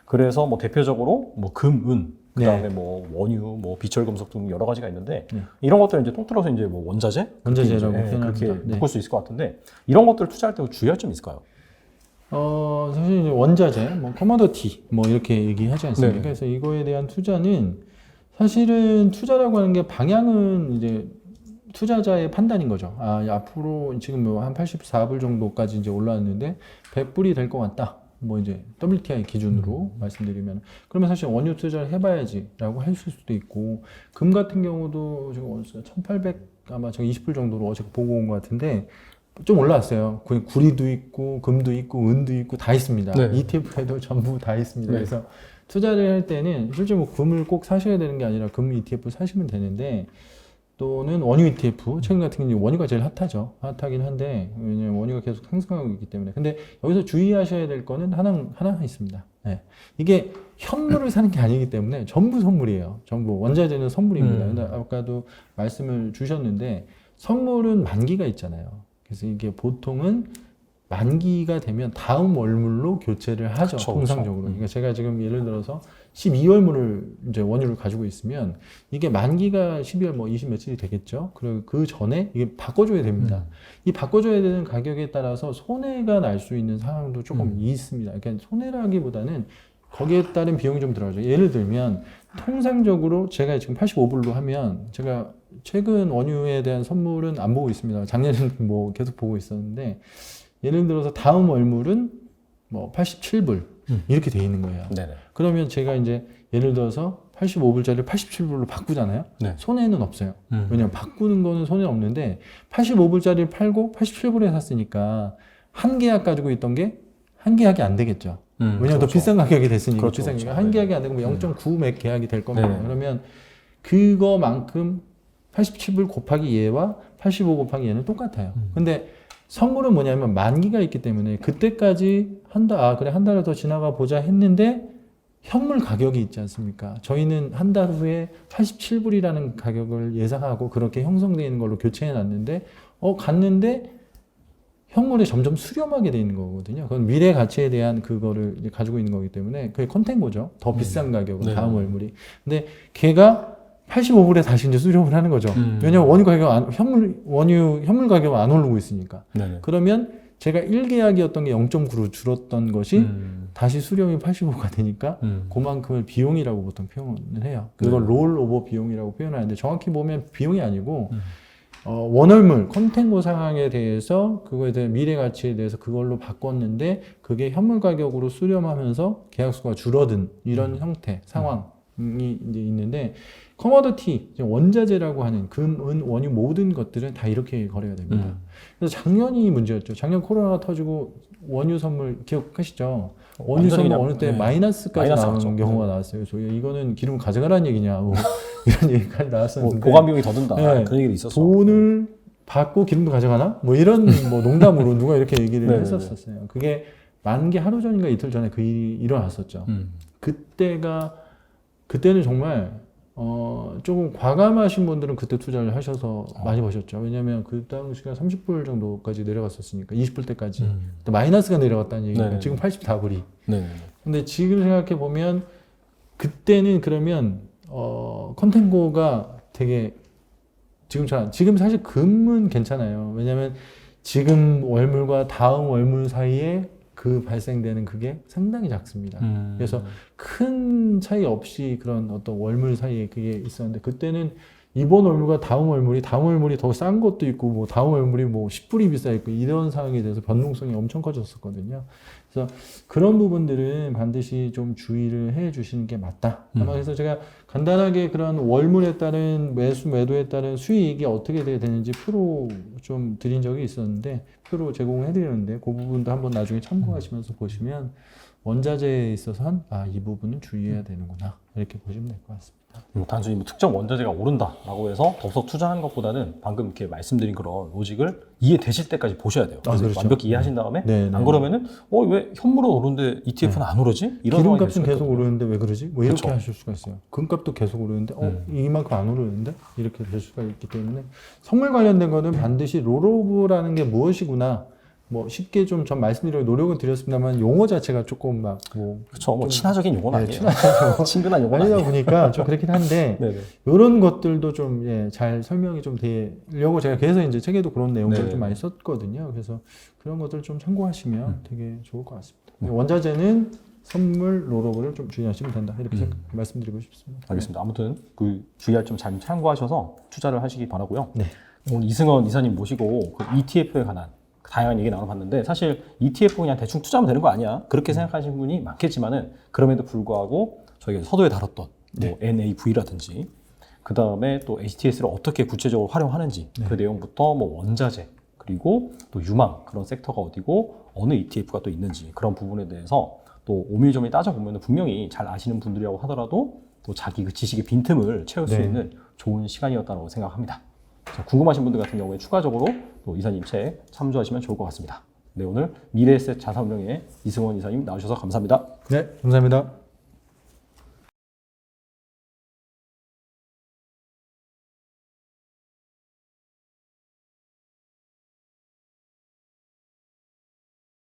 그래서 뭐 대표적으로 뭐 금, 은 그다음에 뭐 원유, 뭐 비철금속 등 여러 가지가 있는데 네. 이런 것들 이제 통틀어서 이제 뭐 원자재, 원자재라고 그렇게 이제, 표현합니다. 그렇게 네. 묶을 수 있을 것 같은데 이런 것들 투자할 때 주의할 점이 있을까요? 사실 이제 원자재, 뭐 커머더티, 뭐 이렇게 얘기하지 않습니까? 네. 그래서 이거에 대한 투자는 사실은 투자라고 하는 게 방향은 이제 투자자의 판단인 거죠. 아, 앞으로 지금 뭐 한 84불 정도까지 이제 올라왔는데 100불이 될 것 같다. 뭐 이제 WTI 기준으로 말씀드리면 그러면 사실 원유 투자를 해봐야지라고 하실 수도 있고 금 같은 경우도 지금 어디서 1,800 아마 저 20불 정도로 어제 보고 온 것 같은데 좀 올라왔어요. 구리도 있고 금도 있고 은도 있고 다 있습니다. 네. ETF에도 전부 다 있습니다. 네. 그래서 투자를 할 때는 실제 뭐 금을 꼭 사셔야 되는 게 아니라 금 ETF 사시면 되는데 또는 원유 ETF 최근 같은 경우는 원유가 제일 핫하죠. 핫하긴 한데 왜냐면 원유가 계속 상승하고 있기 때문에 근데 여기서 주의하셔야 될 거는 하나 있습니다. 네. 이게 현물을 사는 게 아니기 때문에 전부 선물이에요. 전부 원자재는 선물입니다. 근데 아까도 말씀을 주셨는데 선물은 만기가 있잖아요. 그래서 이게 보통은 만기가 되면 다음 월물로 교체를 하죠. 그쵸, 통상적으로. 그쵸. 그러니까 제가 지금 예를 들어서 12월물을 이제 원유를 가지고 있으면 이게 만기가 12월 뭐 20 며칠이 되겠죠. 그리고 그 전에 이게 바꿔줘야 됩니다. 이 바꿔줘야 되는 가격에 따라서 손해가 날 수 있는 상황도 조금 있습니다. 그러니까 손해라기보다는 거기에 따른 비용이 좀 들어가죠. 예를 들면 통상적으로 제가 지금 85불로 하면 제가 최근 원유에 대한 선물은 안 보고 있습니다. 작년에는 뭐 계속 보고 있었는데 예를 들어서 다음 월물은 뭐 87불 이렇게 돼 있는 거예요. 네네. 그러면 제가 이제 예를 들어서 85불짜리를 87불로 바꾸잖아요. 네. 손해는 없어요. 왜냐면 바꾸는 거는 손해 없는데 85불짜리를 팔고 87불에 샀으니까 한 계약 가지고 있던 게 한 계약이 안 되겠죠. 왜냐면 더 그렇죠. 비싼 가격이 됐으니까 그렇죠, 비싼 그렇죠. 가격. 한 네. 계약이 안 되고 뭐 0.9 몇 계약이 될 겁니다. 네. 그러면 그거만큼 87불 곱하기 얘와 85 곱하기 얘는 똑같아요. 근데 선물은 뭐냐면 만기가 있기 때문에 그때까지 아 그래 한 달을 더 지나가 보자 했는데 현물 가격이 있지 않습니까? 저희는 한 달 후에 87불이라는 가격을 예상하고 그렇게 형성되어 있는 걸로 교체해 놨는데 갔는데 현물이 점점 수렴하게 돼 있는 거거든요. 그건 미래 가치에 대한 그거를 이제 가지고 있는 거기 때문에 그게 컨텐고죠. 더 비싼 가격은 네. 다음 월물이. 근데 걔가 85불에 다시 이제 수렴을 하는 거죠. 왜냐면 원유 가격 현물 가격은 안 오르고 있으니까. 네네. 그러면 제가 1계약이었던 게 0.9로 줄었던 것이 다시 수렴이 85가 되니까 그만큼을 비용이라고 보통 표현을 해요. 그걸 롤오버 비용이라고 표현하는데 정확히 보면 비용이 아니고 원월물 컨텐고 상황에 대해서 그거에 대한 미래 가치에 대해서 그걸로 바꿨는데 그게 현물 가격으로 수렴하면서 계약수가 줄어든 이런 형태 상황이 이제 있는데 커머더티 원자재라고 하는 금, 은, 원유 모든 것들은 다 이렇게 거래가 됩니다. 그래서 작년이 문제였죠. 작년 코로나가 터지고 원유 선물 기억하시죠? 원유 선물 그냥, 어느 때 네. 마이너스까지 마이너스 나오는 갔죠. 경우가 나왔어요. 저희 이거는 기름 가져가라는 얘기냐 뭐 이런 얘기까지 뭐 나왔었는데 보관 비용이 더 든다. 네. 그런 얘기도 있었어. 돈을 받고 기름도 가져가나? 뭐 이런 뭐 농담으로 누가 이렇게 얘기를 네네네. 했었어요. 그게 만기 하루 전인가 이틀 전에 그 일이 일어났었죠. 그때는 정말 조금 과감하신 분들은 그때 투자를 하셔서 많이 버셨죠. 왜냐하면 그 당시가 30불 정도까지 내려갔었으니까 20불 때까지 또 마이너스가 내려갔다는 얘기니까 네네. 지금 84불이. 네. 근데 지금 생각해 보면 그때는 그러면 컨텐고가 되게 지금 사실 금은 괜찮아요. 왜냐하면 지금 월물과 다음 월물 사이에 그 발생되는 그게 상당히 작습니다. 그래서 큰 차이 없이 그런 어떤 월물 사이에 그게 있었는데 그때는 이번 월물과 다음 월물이 더 싼 것도 있고 뭐 다음 월물이 뭐 10불이 비싸 있고 이런 상황에 대해서 변동성이 엄청 커졌었거든요. 그래서 그런 부분들은 반드시 좀 주의를 해 주시는 게 맞다. 아마 그래서 제가 간단하게 그런 월물에 따른 매도에 따른 수익이 어떻게 되는지 표로 좀 드린 적이 있었는데 표로 제공해 드렸는데 그 부분도 한번 나중에 참고하시면서 보시면 원자재에 있어서는 이 부분은 주의해야 되는구나 이렇게 보시면 될 것 같습니다. 단순히 뭐 특정 원자재가 오른다라고 해서 덥석 투자하는 것보다는 방금 이렇게 말씀드린 그런 로직을 이해되실 때까지 보셔야 돼요. 그래서 그렇죠. 완벽히 이해하신 다음에 네, 안 네. 그러면은 왜 현물은 오르는데 ETF는 안 오르지? 이런 상황이 될 기름값은 수가 계속 있거든요. 오르는데 왜 그러지? 뭐 이렇게 그쵸. 하실 수가 있어요. 금값도 계속 오르는데 이만큼 안 오르는데 이렇게 될 수가 있기 때문에 선물 관련된 거는 반드시 롤오버라는 게 무엇이구나 뭐 쉽게 좀 전 말씀드리려고 노력을 드렸습니다만 용어 자체가 조금 막뭐 그렇죠. 뭐 친화적인 용어는 네, 아니에요. 친근한 용어는 아니다 아니에요. 보니까 좀 그렇긴 한데 네네. 이런 것들도 좀 잘 설명이 좀 되려고 제가 그래서 이제 책에도 그런 내용들을 네. 좀 많이 썼거든요. 그래서 그런 것들 좀 참고하시면 되게 좋을 것 같습니다. 원자재는 선물 롤오버를 좀 주의하시면 된다 이렇게 말씀드리고 싶습니다. 알겠습니다. 아무튼 그 주의할 점 잘 참고하셔서 투자를 하시기 바라고요. 네. 오늘 이승원 이사님 모시고 그 ETF에 관한 다양한 얘기 나눠봤는데 사실 ETF 그냥 대충 투자하면 되는 거 아니야? 그렇게 생각하시는 분이 많겠지만은 그럼에도 불구하고 저희가 서두에 다뤘던 뭐 NAV라든지 그 다음에 또 HTS를 어떻게 구체적으로 활용하는지 그 내용부터 뭐 원자재 그리고 또 유망 그런 섹터가 어디고 어느 ETF가 또 있는지 그런 부분에 대해서 또 오밀조밀 따져보면 분명히 잘 아시는 분들이라고 하더라도 또 자기 그 지식의 빈틈을 채울 수 네. 있는 좋은 시간이었다고 생각합니다. 자, 궁금하신 분들 같은 경우에 추가적으로 또 이사님 책 참조하시면 좋을 것 같습니다. 네, 오늘 미래에셋 자산운용의 이승원 이사님 나오셔서 감사합니다. 네, 감사합니다.